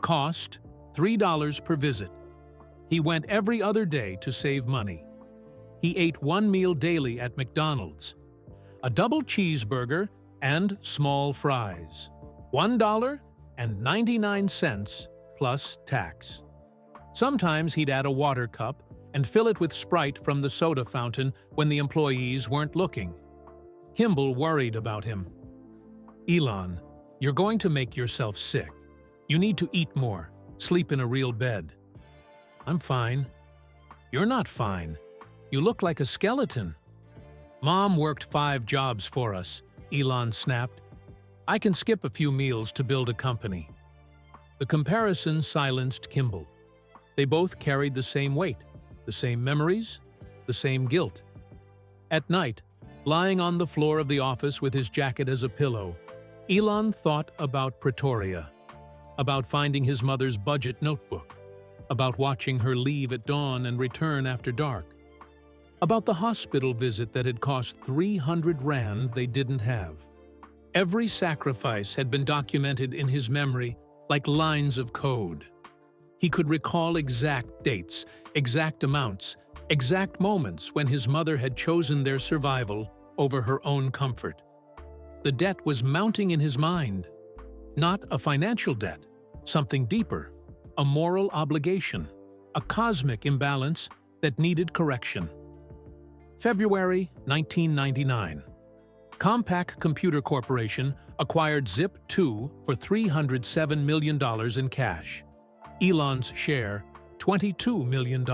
Cost $3 per visit. He went every other day to save money. He ate one meal daily at McDonald's. A double cheeseburger and small fries. $1.99 plus tax. Sometimes he'd add a water cup and fill it with Sprite from the soda fountain when the employees weren't looking. Kimball worried about him. "Elon, you're going to make yourself sick. You need to eat more, sleep in a real bed." "I'm fine." "You're not fine. You look like a skeleton." "Mom worked 5 jobs for us," Elon snapped. "I can skip a few meals to build a company." The comparison silenced Kimball. They both carried the same weight, the same memories, the same guilt. At night, lying on the floor of the office with his jacket as a pillow, Elon thought about Pretoria, about finding his mother's budget notebook, about watching her leave at dawn and return after dark, about the hospital visit that had cost 300 Rand they didn't have. Every sacrifice had been documented in his memory like lines of code. He could recall exact dates, exact amounts, exact moments when his mother had chosen their survival over her own comfort. The debt was mounting in his mind. Not a financial debt, something deeper, a moral obligation, a cosmic imbalance that needed correction. February 1999. Compaq Computer Corporation acquired Zip2 for $307 million in cash. Elon's share, $22 million.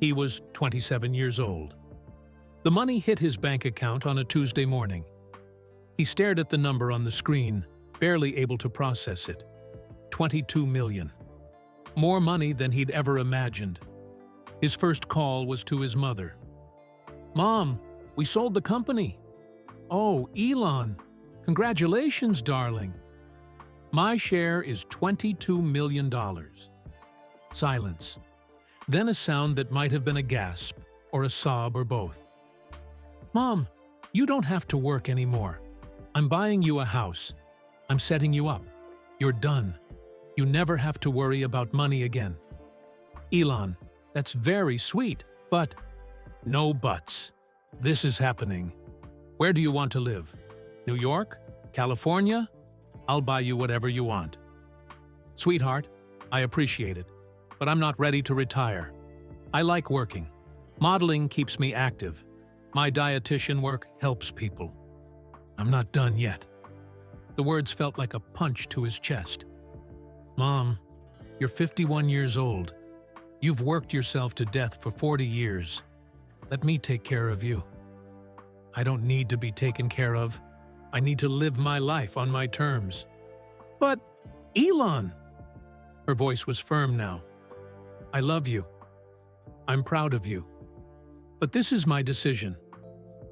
He was 27 years old. The money hit his bank account on a Tuesday morning. He stared at the number on the screen, barely able to process it. 22 million. More money than he'd ever imagined. His first call was to his mother. "Mom, we sold the company." "Oh, Elon, congratulations, darling." "My share is $22 million. Silence. Then a sound that might have been a gasp, or a sob, or both. "Mom, you don't have to work anymore. I'm buying you a house. I'm setting you up. You're done. You never have to worry about money again." "Elon, that's very sweet, but—" "No buts. This is happening. Where do you want to live? New York? California? I'll buy you whatever you want." "Sweetheart, I appreciate it, but I'm not ready to retire. I like working. Modeling keeps me active. My dietitian work helps people. I'm not done yet." The words felt like a punch to his chest. "Mom, you're 51 years old. You've worked yourself to death for 40 years. Let me take care of you." "I don't need to be taken care of. I need to live my life on my terms." "But, Elon!" Her voice was firm now. "I love you. I'm proud of you. But this is my decision.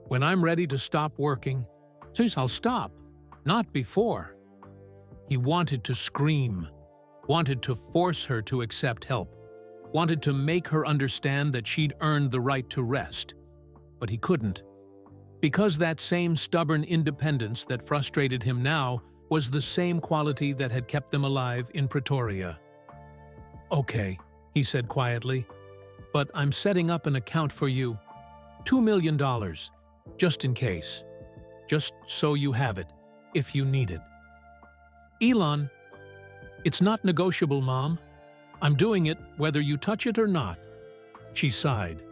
When I'm ready to stop working, I'll stop, not before." He wanted to scream, wanted to force her to accept help, wanted to make her understand that she'd earned the right to rest. But he couldn't. Because that same stubborn independence that frustrated him now was the same quality that had kept them alive in Pretoria. "Okay," he said quietly, "but I'm setting up an account for you. $2 million, just in case. Just so you have it, if you need it." "Elon, it's not negotiable, Mom. I'm doing it whether you touch it or not." She sighed.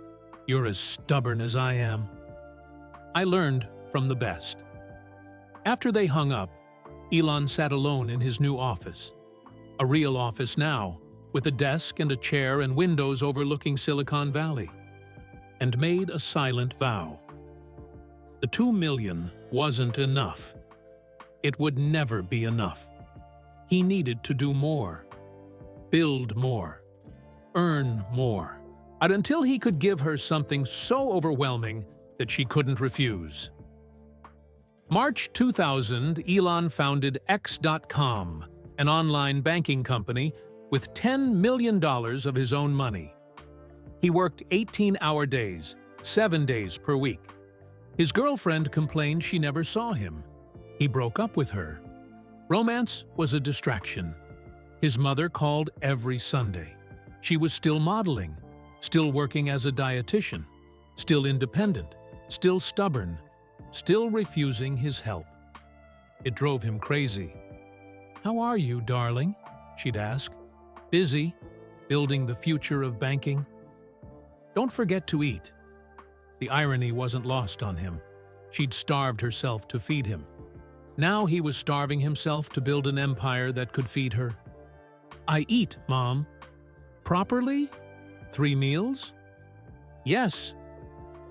"You're as stubborn as I am." I learned from the best. After they hung up, Elon sat alone in his new office. A real office now, with a desk and a chair and windows overlooking Silicon Valley. And made a silent vow. The $2 million wasn't enough. It would never be enough. He needed to do more. Build more. Earn more. And until he could give her something so overwhelming that she couldn't refuse. March 2000, Elon founded X.com, an online banking company with $10 million of his own money. He worked 18-hour days, 7 days per week. His girlfriend complained she never saw him. He broke up with her. Romance was a distraction. His mother called every Sunday. She was still modeling, still working as a dietitian, still independent, still stubborn, still refusing his help. It drove him crazy. "How are you, darling?" she'd ask. "Busy, building the future of banking?" "Don't forget to eat." The irony wasn't lost on him. She'd starved herself to feed him. Now he was starving himself to build an empire that could feed her. "I eat, Mom." "Properly? 3 meals?" "Yes."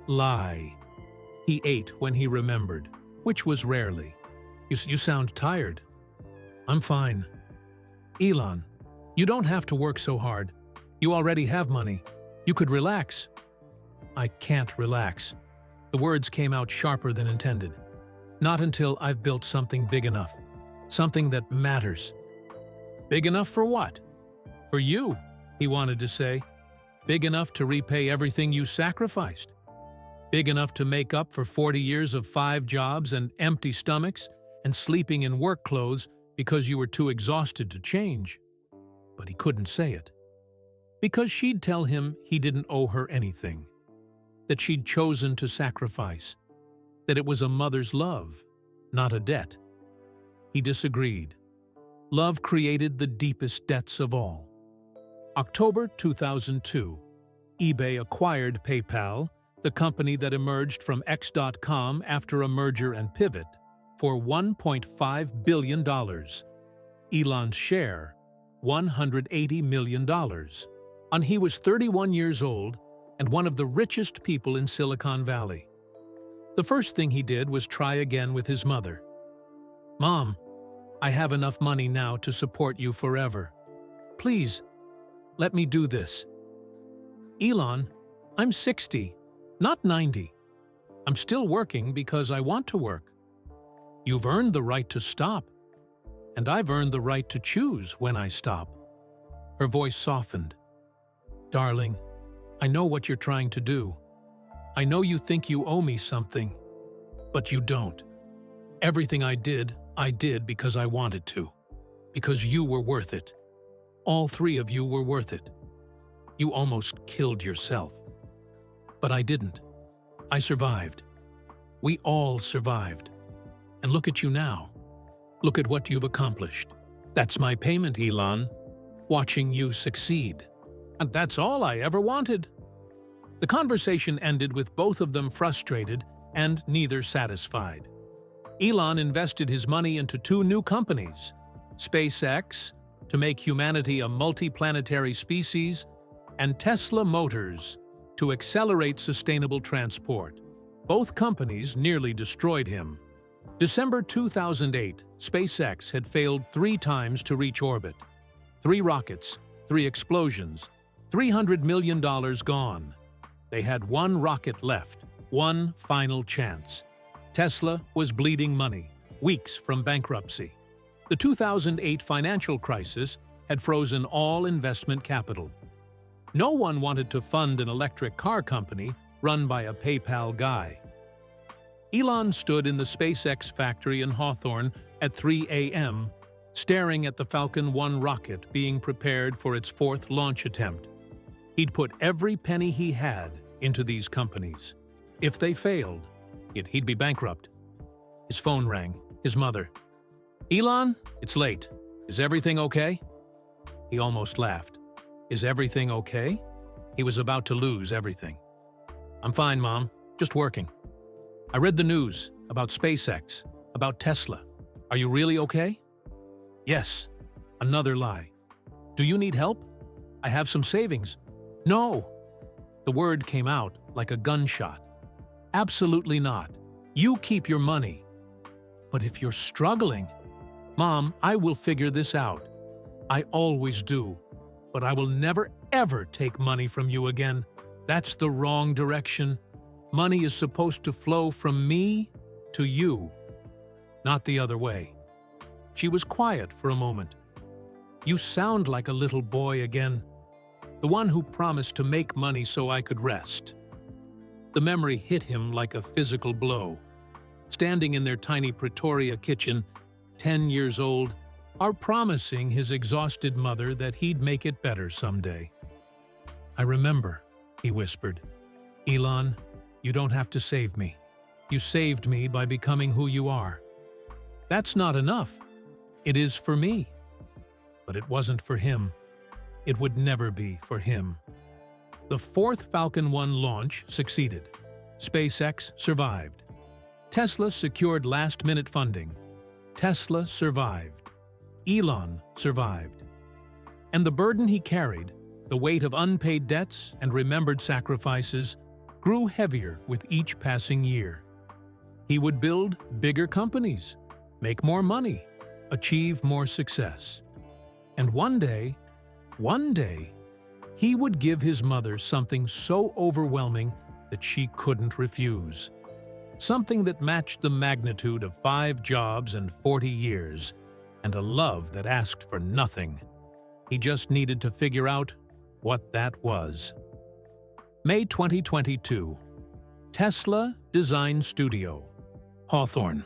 Lie. He ate when he remembered, which was rarely. You sound tired." "I'm fine." "Elon, you don't have to work so hard. You already have money. You could relax." "I can't relax." The words came out sharper than intended. "Not until I've built something big enough. Something that matters." "Big enough for what?" "For you," he wanted to say. "Big enough to repay everything you sacrificed. Big enough to make up for 40 years of 5 jobs and empty stomachs and sleeping in work clothes because you were too exhausted to change." But he couldn't say it. Because she'd tell him he didn't owe her anything. That she'd chosen to sacrifice. That it was a mother's love, not a debt. He disagreed. Love created the deepest debts of all. October 2002, eBay acquired PayPal, the company that emerged from X.com after a merger and pivot, for $1.5 billion. Elon's share, $180 million. And he was 31 years old and one of the richest people in Silicon Valley. The first thing he did was try again with his mother. "Mom, I have enough money now to support you forever. Please, let me do this." "Elon, I'm 60, not 90. I'm still working because I want to work." "You've earned the right to stop, and I've earned the right to choose when I stop." Her voice softened. "Darling, I know what you're trying to do. I know you think you owe me something, but you don't. Everything I did because I wanted to, because you were worth it. All 3 of you were worth it. You almost killed yourself. But I didn't. I survived. We all survived. And look at you now. Look at what you've accomplished. That's my payment, Elon. Watching you succeed. And that's all I ever wanted." The conversation ended with both of them frustrated and neither satisfied. Elon invested his money into 2 new companies, SpaceX, to make humanity a multiplanetary species, and Tesla Motors, to accelerate sustainable transport. Both companies nearly destroyed him. December 2008, SpaceX had failed 3 times to reach orbit. 3 rockets, 3 explosions, $300 million gone. They had 1 rocket left, 1 final chance. Tesla was bleeding money, weeks from bankruptcy. The 2008 financial crisis had frozen all investment capital. No one wanted to fund an electric car company run by a PayPal guy. Elon stood in the SpaceX factory in Hawthorne at 3 a.m., staring at the Falcon 1 rocket being prepared for its 4th launch attempt. He'd put every penny he had into these companies. If they failed, he'd be bankrupt. His phone rang. His mother. "Elon, it's late. Is everything okay?" He almost laughed. Is everything okay? He was about to lose everything. "I'm fine, Mom. Just working. I read the news about SpaceX, about Tesla. Are you really okay?" "Yes." Another lie. "Do you need help? I have some savings." "No." The word came out like a gunshot. "Absolutely not. You keep your money." "But if you're struggling..." "Mom, I will figure this out. I always do. But I will never, ever take money from you again. That's the wrong direction. Money is supposed to flow from me to you, not the other way." She was quiet for a moment. "You sound like a little boy again. The one who promised to make money so I could rest." The memory hit him like a physical blow. standing in their tiny Pretoria kitchen, 10 years old, are promising his exhausted mother that he'd make it better someday. "I remember," he whispered. "Elon, you don't have to save me. You saved me by becoming who you are. That's not enough. It is for me." But it wasn't for him. It would never be for him. The fourth Falcon 1 launch succeeded. SpaceX survived. Tesla secured last-minute funding. Tesla survived. Elon survived. And the burden he carried, the weight of unpaid debts and remembered sacrifices, grew heavier with each passing year. He would build bigger companies, make more money, achieve more success. And one day, he would give his mother something so overwhelming that she couldn't refuse. Something that matched the magnitude of 5 jobs and 40 years, and a love that asked for nothing. He just needed to figure out what that was. May 2022. Tesla Design Studio, Hawthorne.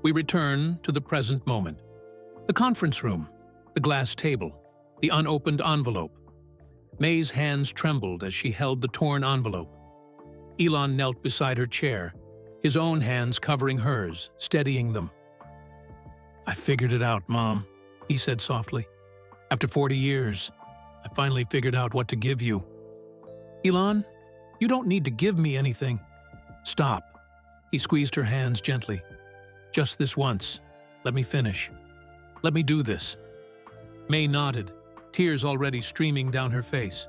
We return to the present moment. The conference room, the glass table, the unopened envelope. May's hands trembled as she held the torn envelope. Elon knelt beside her chair, his own hands covering hers, steadying them. "I figured it out, Mom," he said softly. "After 40 years, I finally figured out what to give you." "Elon, you don't need to give me anything." "Stop." He squeezed her hands gently. "Just this once. Let me finish. Let me do this." May nodded, tears already streaming down her face.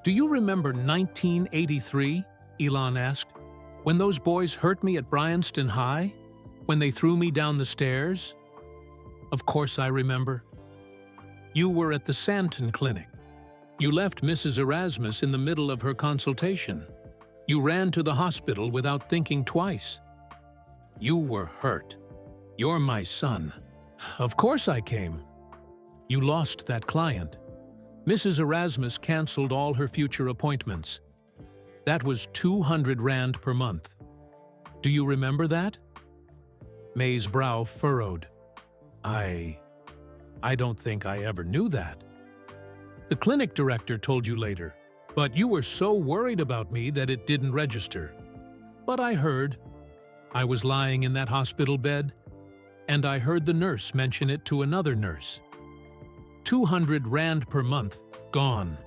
"Do you remember 1983?" Elon asked. "When those boys hurt me at Bryanston High? When they threw me down the stairs?" "Of course I remember. You were at the Santon Clinic. You left Mrs. Erasmus in the middle of her consultation. You ran to the hospital without thinking twice. You were hurt. You're my son. Of course I came. You lost that client. Mrs. Erasmus canceled all her future appointments. That was 200 Rand per month. Do you remember that?" May's brow furrowed. I don't think I ever knew that." "The clinic director told you later, but you were so worried about me that it didn't register. But I heard. I was lying in that hospital bed, and I heard the nurse mention it to another nurse. 200 Rand per month, gone.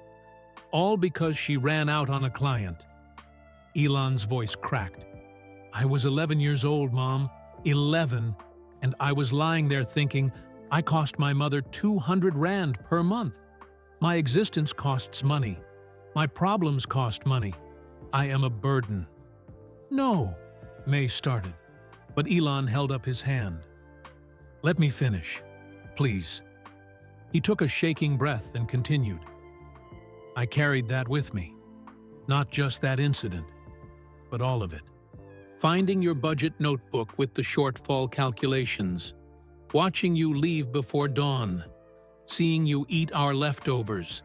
All because she ran out on a client." Elon's voice cracked. "I was 11 years old, Mom. 11, and I was lying there thinking, I cost my mother 200 Rand per month. My existence costs money. My problems cost money. I am a burden." "No," May started, but Elon held up his hand. "Let me finish, please." He took a shaking breath and continued. "I carried that with me. Not just that incident, but all of it. Finding your budget notebook with the shortfall calculations, watching you leave before dawn, seeing you eat our leftovers,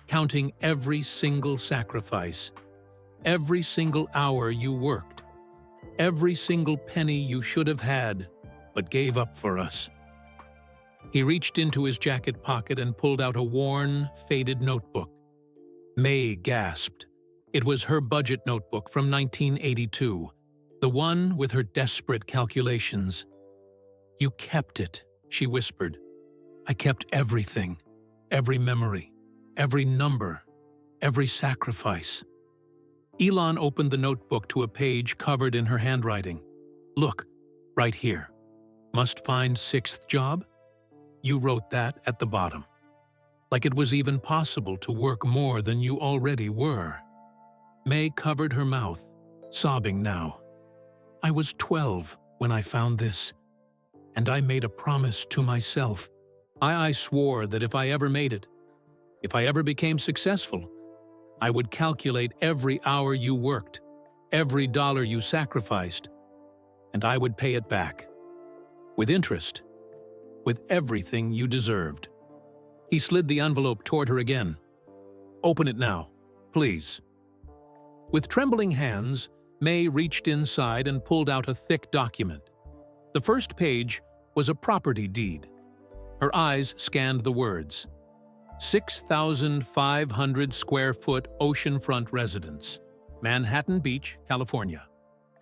counting every single sacrifice, every single hour you worked, every single penny you should have had, but gave up for us." He reached into his jacket pocket and pulled out a worn, faded notebook. May gasped. It was her budget notebook from 1982, the one with her desperate calculations. "You kept it," she whispered. "I kept everything, every memory, every number, every sacrifice." Elon opened the notebook to a page covered in her handwriting. "Look, right here. Must find 6th job? You wrote that at the bottom. Like it was even possible to work more than you already were." May covered her mouth, sobbing now. "I was 12 when I found this, and I made a promise to myself. I swore that if I ever made it, if I ever became successful, I would calculate every hour you worked, every dollar you sacrificed, and I would pay it back. With interest, with everything you deserved." He slid the envelope toward her again. "Open it now, please." With trembling hands, May reached inside and pulled out a thick document. The first page was a property deed. Her eyes scanned the words. 6,500 square foot oceanfront residence, Manhattan Beach, California.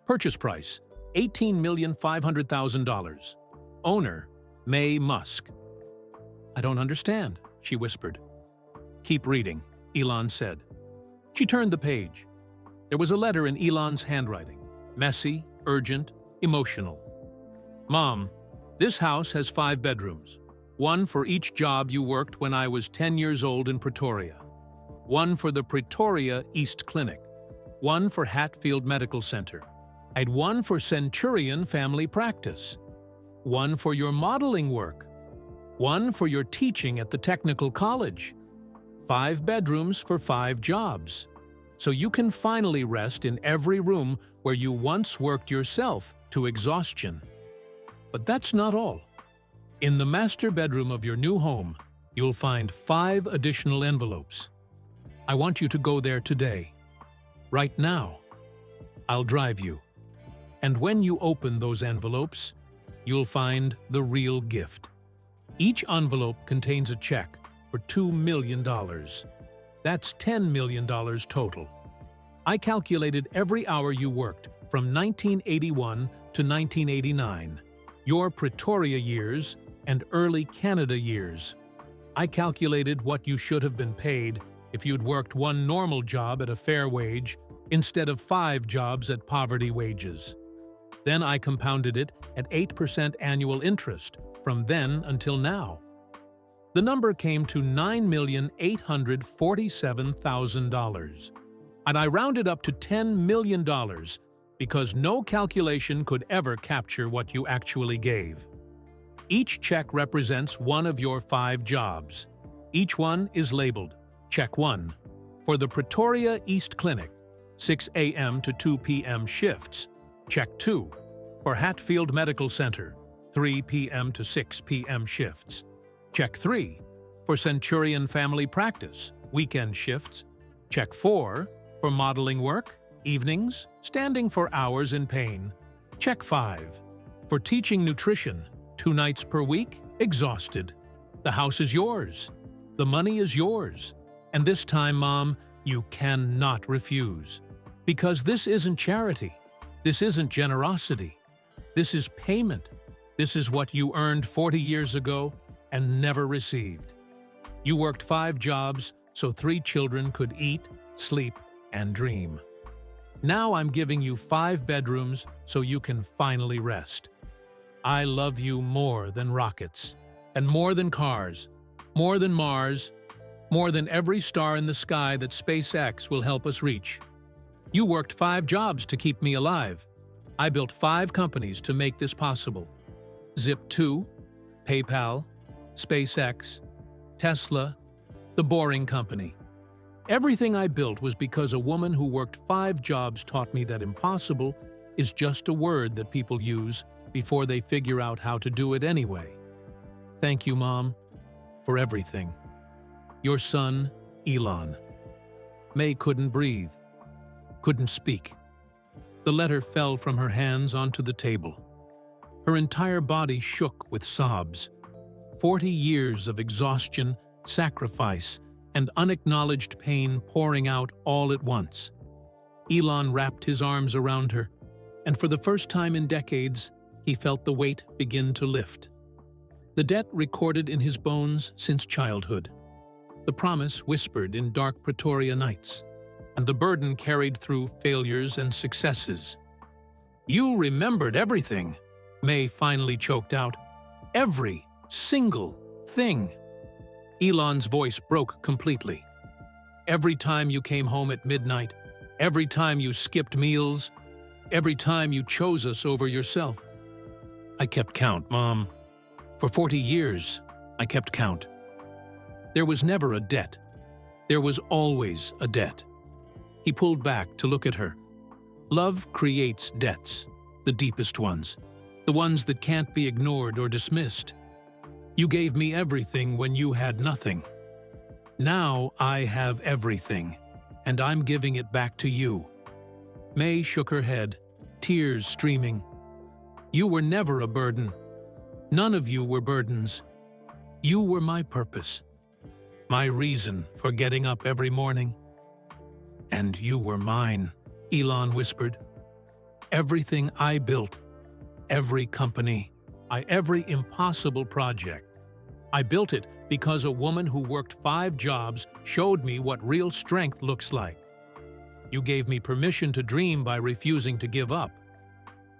Purchase price, $18,500,000. Owner, May Musk. I don't understand, she whispered. Keep reading, Elon said. She turned the page. There was a letter in Elon's handwriting, messy, urgent, emotional. Mom, this house has 5 bedrooms. 1 for each job you worked when I was 10 years old in Pretoria. 1 for the Pretoria East Clinic. 1 for Hatfield Medical Center. I'd 1 for Centurion Family Practice. 1 for your modeling work. 1 for your teaching at the technical college. 5 bedrooms for 5 jobs. So you can finally rest in every room where you once worked yourself to exhaustion. But that's not all. In the master bedroom of your new home, you'll find 5 additional envelopes. I want you to go there today. Right now. I'll drive you. And when you open those envelopes, you'll find the real gift. Each envelope contains a check for $2 million. That's $10 million total. I calculated every hour you worked from 1981 to 1989, your Pretoria years and early Canada years. I calculated what you should have been paid if you'd worked 1 normal job at a fair wage instead of 5 jobs at poverty wages. Then I compounded it at 8% annual interest from then until now. The number came to $9,847,000. And I rounded up to $10 million because no calculation could ever capture what you actually gave. Each check represents 1 of your 5 jobs. Each one is labeled Check 1 for the Pretoria East Clinic, 6 a.m. to 2 p.m. shifts. Check 2 for Hatfield Medical Center, 3 p.m. to 6 p.m. shifts. Check 3 for Centurion Family Practice, weekend shifts. Check 4 for modeling work, evenings, standing for hours in pain. Check 5 for teaching nutrition, 2 nights per week, exhausted. The house is yours. The money is yours. And this time, Mom, you cannot refuse. Because this isn't charity. This isn't generosity. This is payment. This is what you earned 40 years ago and never received. You worked 5 jobs so 3 children could eat, sleep, and dream. Now I'm giving you 5 bedrooms so you can finally rest. I love you more than rockets, and more than cars, more than Mars, more than every star in the sky that SpaceX will help us reach. You worked 5 jobs to keep me alive. I built 5 companies to make this possible. Zip2, PayPal, SpaceX, Tesla, the Boring Company. Everything I built was because a woman who worked 5 jobs taught me that impossible is just a word that people use before they figure out how to do it anyway. Thank you, Mom, for everything. Your son, Elon. May couldn't breathe, couldn't speak. The letter fell from her hands onto the table. Her entire body shook with sobs. 40 years of exhaustion, sacrifice, and unacknowledged pain pouring out all at once. Elon wrapped his arms around her, and for the first time in decades, he felt the weight begin to lift. The debt recorded in his bones since childhood. The promise whispered in dark Pretoria nights, and the burden carried through failures and successes. You remembered everything, May finally choked out. Every single thing. Elon's voice broke completely. Every time you came home at midnight, every time you skipped meals, every time you chose us over yourself. I kept count, Mom. For 40 years, I kept count. There was never a debt. There was always a debt. He pulled back to look at her. Love creates debts, the deepest ones, the ones that can't be ignored or dismissed. You gave me everything when you had nothing. Now I have everything, and I'm giving it back to you. May shook her head, tears streaming. You were never a burden. None of you were burdens. You were my purpose, my reason for getting up every morning. And you were mine, Elon whispered. Everything I built, every company, every impossible project. I built it because a woman who worked 5 jobs showed me what real strength looks like. You gave me permission to dream by refusing to give up.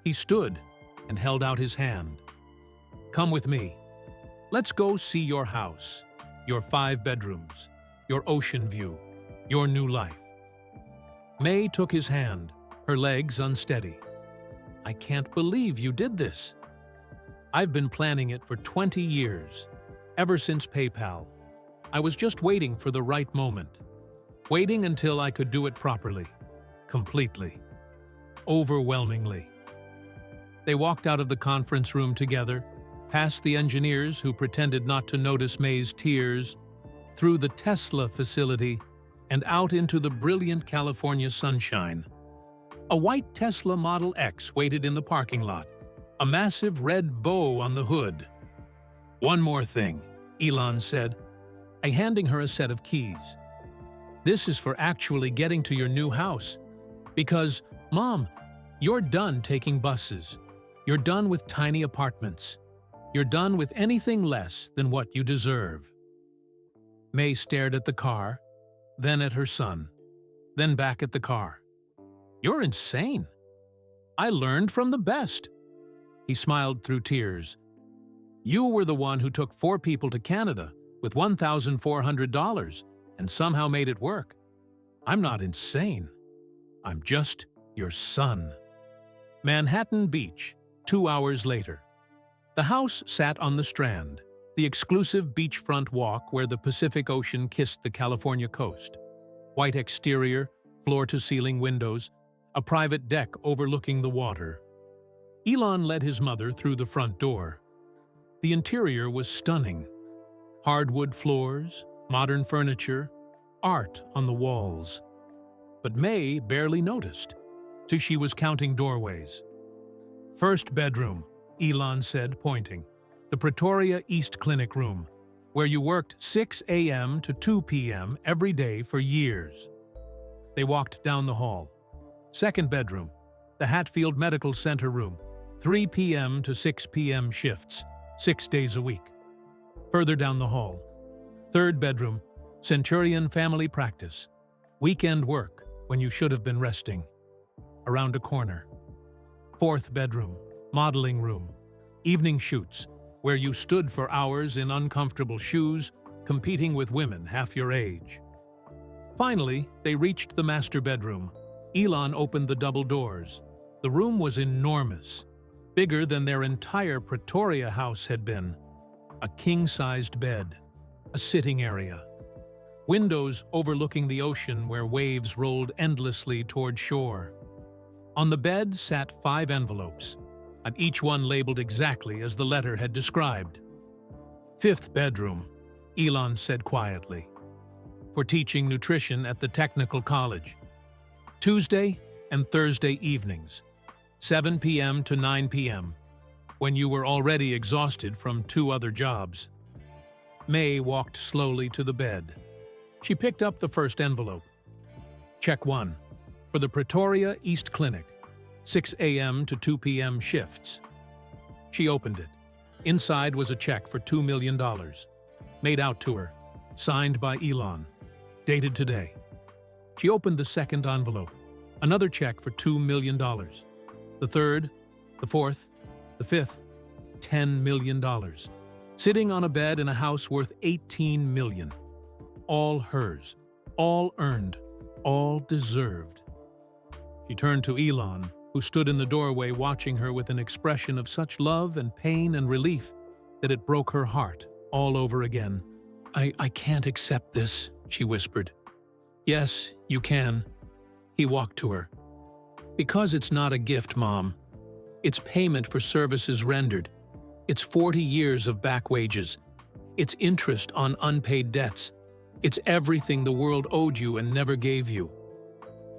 He stood and held out his hand. Come with me. Let's go see your house, your 5 bedrooms, your ocean view, your new life. May took his hand, her legs unsteady. I can't believe you did this. I've been planning it for 20 years, ever since PayPal. I was just waiting for the right moment, waiting until I could do it properly, completely, overwhelmingly. They walked out of the conference room together, past the engineers who pretended not to notice May's tears, through the Tesla facility, and out into the brilliant California sunshine. A white Tesla Model X waited in the parking lot, a massive red bow on the hood. One more thing, Elon said, handing her a set of keys. This is for actually getting to your new house. Because, Mom, you're done taking buses. You're done with tiny apartments. You're done with anything less than what you deserve. May stared at the car, then at her son, then back at the car. You're insane. I learned from the best. He smiled through tears. You were the one who took 4 people to Canada with $1,400 and somehow made it work. I'm not insane. I'm just your son. Manhattan Beach, 2 hours later. The house sat on the Strand, the exclusive beachfront walk where the Pacific Ocean kissed the California coast. White exterior, floor-to-ceiling windows, a private deck overlooking the water. Elon led his mother through the front door. The interior was stunning. Hardwood floors, modern furniture, art on the walls. But May barely noticed, so she was counting doorways. First bedroom, Elon said, pointing. The Pretoria East Clinic room, where you worked 6 a.m. to 2 p.m. every day for years. They walked down the hall. Second bedroom, the Hatfield Medical Center room, 3 p.m. to 6 p.m. shifts, 6 days a week. Further down the hall. Third bedroom, Centurion Family Practice, weekend work when you should have been resting. Around a corner. Fourth bedroom, modeling room, evening shoots, where you stood for hours in uncomfortable shoes, competing with women half your age. Finally, they reached the master bedroom. Elon opened the double doors. The room was enormous, bigger than their entire Pretoria house had been. A king-sized bed, a sitting area, windows overlooking the ocean where waves rolled endlessly toward shore. On the bed sat 5 envelopes, and each one labeled exactly as the letter had described. Fifth bedroom, Elon said quietly, for teaching nutrition at the technical college. Tuesday and Thursday evenings, 7 p.m. to 9 p.m., when you were already exhausted from 2 other jobs. May walked slowly to the bed. She picked up the first envelope. Check 1, for the Pretoria East Clinic, 6 a.m. to 2 p.m. shifts. She opened it. Inside was a check for $2 million, made out to her, signed by Elon, dated today. She opened the second envelope, another check for $2 million. The third, the fourth, the fifth, $10 million. Sitting on a bed in a house worth $18 million. All hers, all earned, all deserved. She turned to Elon, who stood in the doorway watching her with an expression of such love and pain and relief that it broke her heart all over again. I can't accept this, she whispered. Yes, you can. He walked to her. Because it's not a gift, Mom. It's payment for services rendered. It's 40 years of back wages. It's interest on unpaid debts. It's everything the world owed you and never gave you.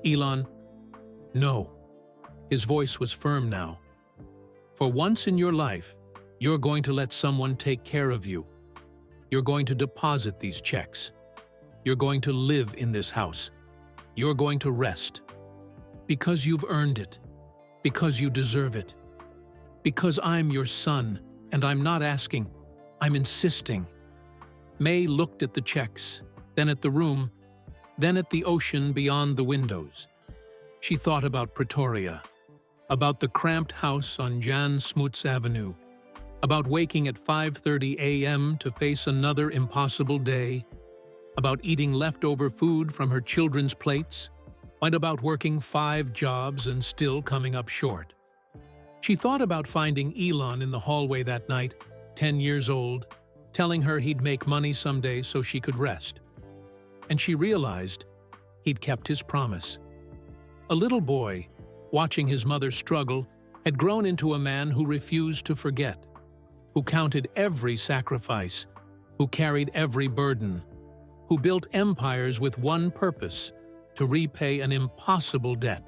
Elon, No. His voice was firm now. For once in your life, you're going to let someone take care of you. You're going to deposit these checks. You're going to live in this house. You're going to rest. Because you've earned it. Because you deserve it. Because I'm your son, and I'm not asking, I'm insisting. May looked at the checks, then at the room, then at the ocean beyond the windows. She thought about Pretoria, about the cramped house on Jan Smuts Avenue, about waking at 5:30 a.m. to face another impossible day, about eating leftover food from her children's plates, and about working 5 jobs and still coming up short. She thought about finding Elon in the hallway that night, 10 years old, telling her he'd make money someday so she could rest. And she realized he'd kept his promise. A little boy, watching his mother struggle, had grown into a man who refused to forget, who counted every sacrifice, who carried every burden, who built empires with one purpose, to repay an impossible debt.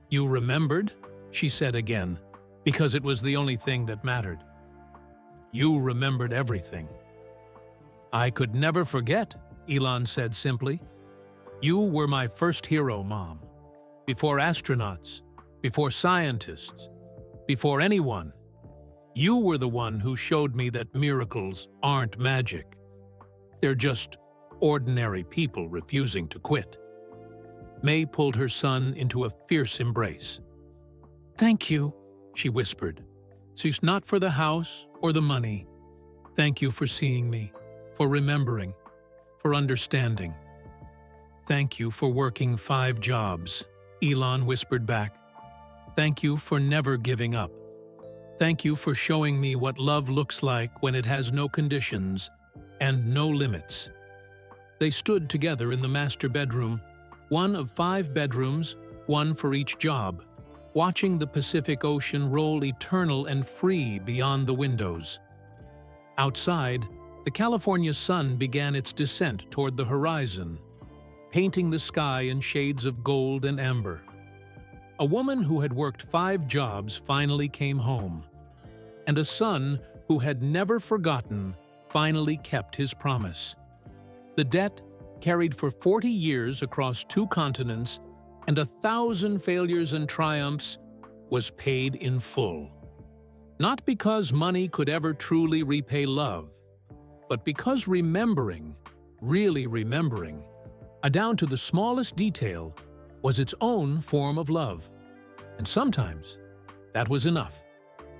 "You remembered?" she said again, because it was the only thing that mattered. "You remembered everything." "I could never forget," Elon said simply. "You were my first hero, Mom. Before astronauts, before scientists, before anyone. You were the one who showed me that miracles aren't magic. They're just ordinary people refusing to quit." May pulled her son into a fierce embrace. "Thank you," she whispered. "It's not for the house or the money. Thank you for seeing me, for remembering, for understanding. Thank you for working 5 jobs," Elon whispered back. "Thank you for never giving up. Thank you for showing me what love looks like when it has no conditions and no limits." They stood together in the master bedroom, one of 5 bedrooms, one for each job, watching the Pacific Ocean roll eternal and free beyond the windows. Outside, the California sun began its descent toward the horizon, painting the sky in shades of gold and amber. A woman who had worked 5 jobs finally came home, and a son who had never forgotten finally kept his promise. The debt, carried for 40 years across 2 continents and 1,000 failures and triumphs, was paid in full. Not because money could ever truly repay love, but because remembering, really remembering, down to the smallest detail, was its own form of love. And sometimes that was enough.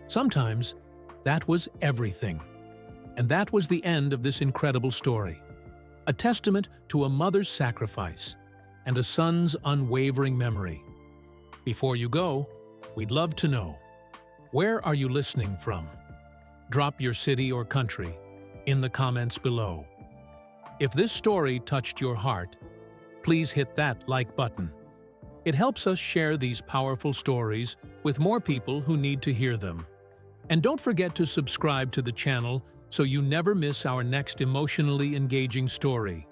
Sometimes that was everything. And that was the end of this incredible story. A testament to a mother's sacrifice and a son's unwavering memory. Before you go, we'd love to know, where are you listening from? Drop your city or country in the comments below. If this story touched your heart, please hit that like button. It helps us share these powerful stories with more people who need to hear them. And don't forget to subscribe to the channel so you never miss our next emotionally engaging story.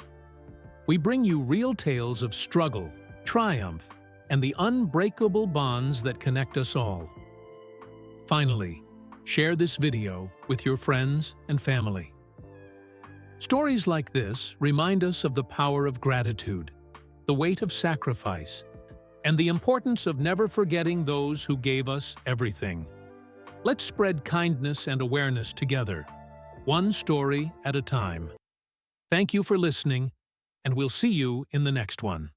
We bring you real tales of struggle, triumph, and the unbreakable bonds that connect us all. Finally, share this video with your friends and family. Stories like this remind us of the power of gratitude, the weight of sacrifice, and the importance of never forgetting those who gave us everything. Let's spread kindness and awareness together, one story at a time. Thank you for listening, and we'll see you in the next one.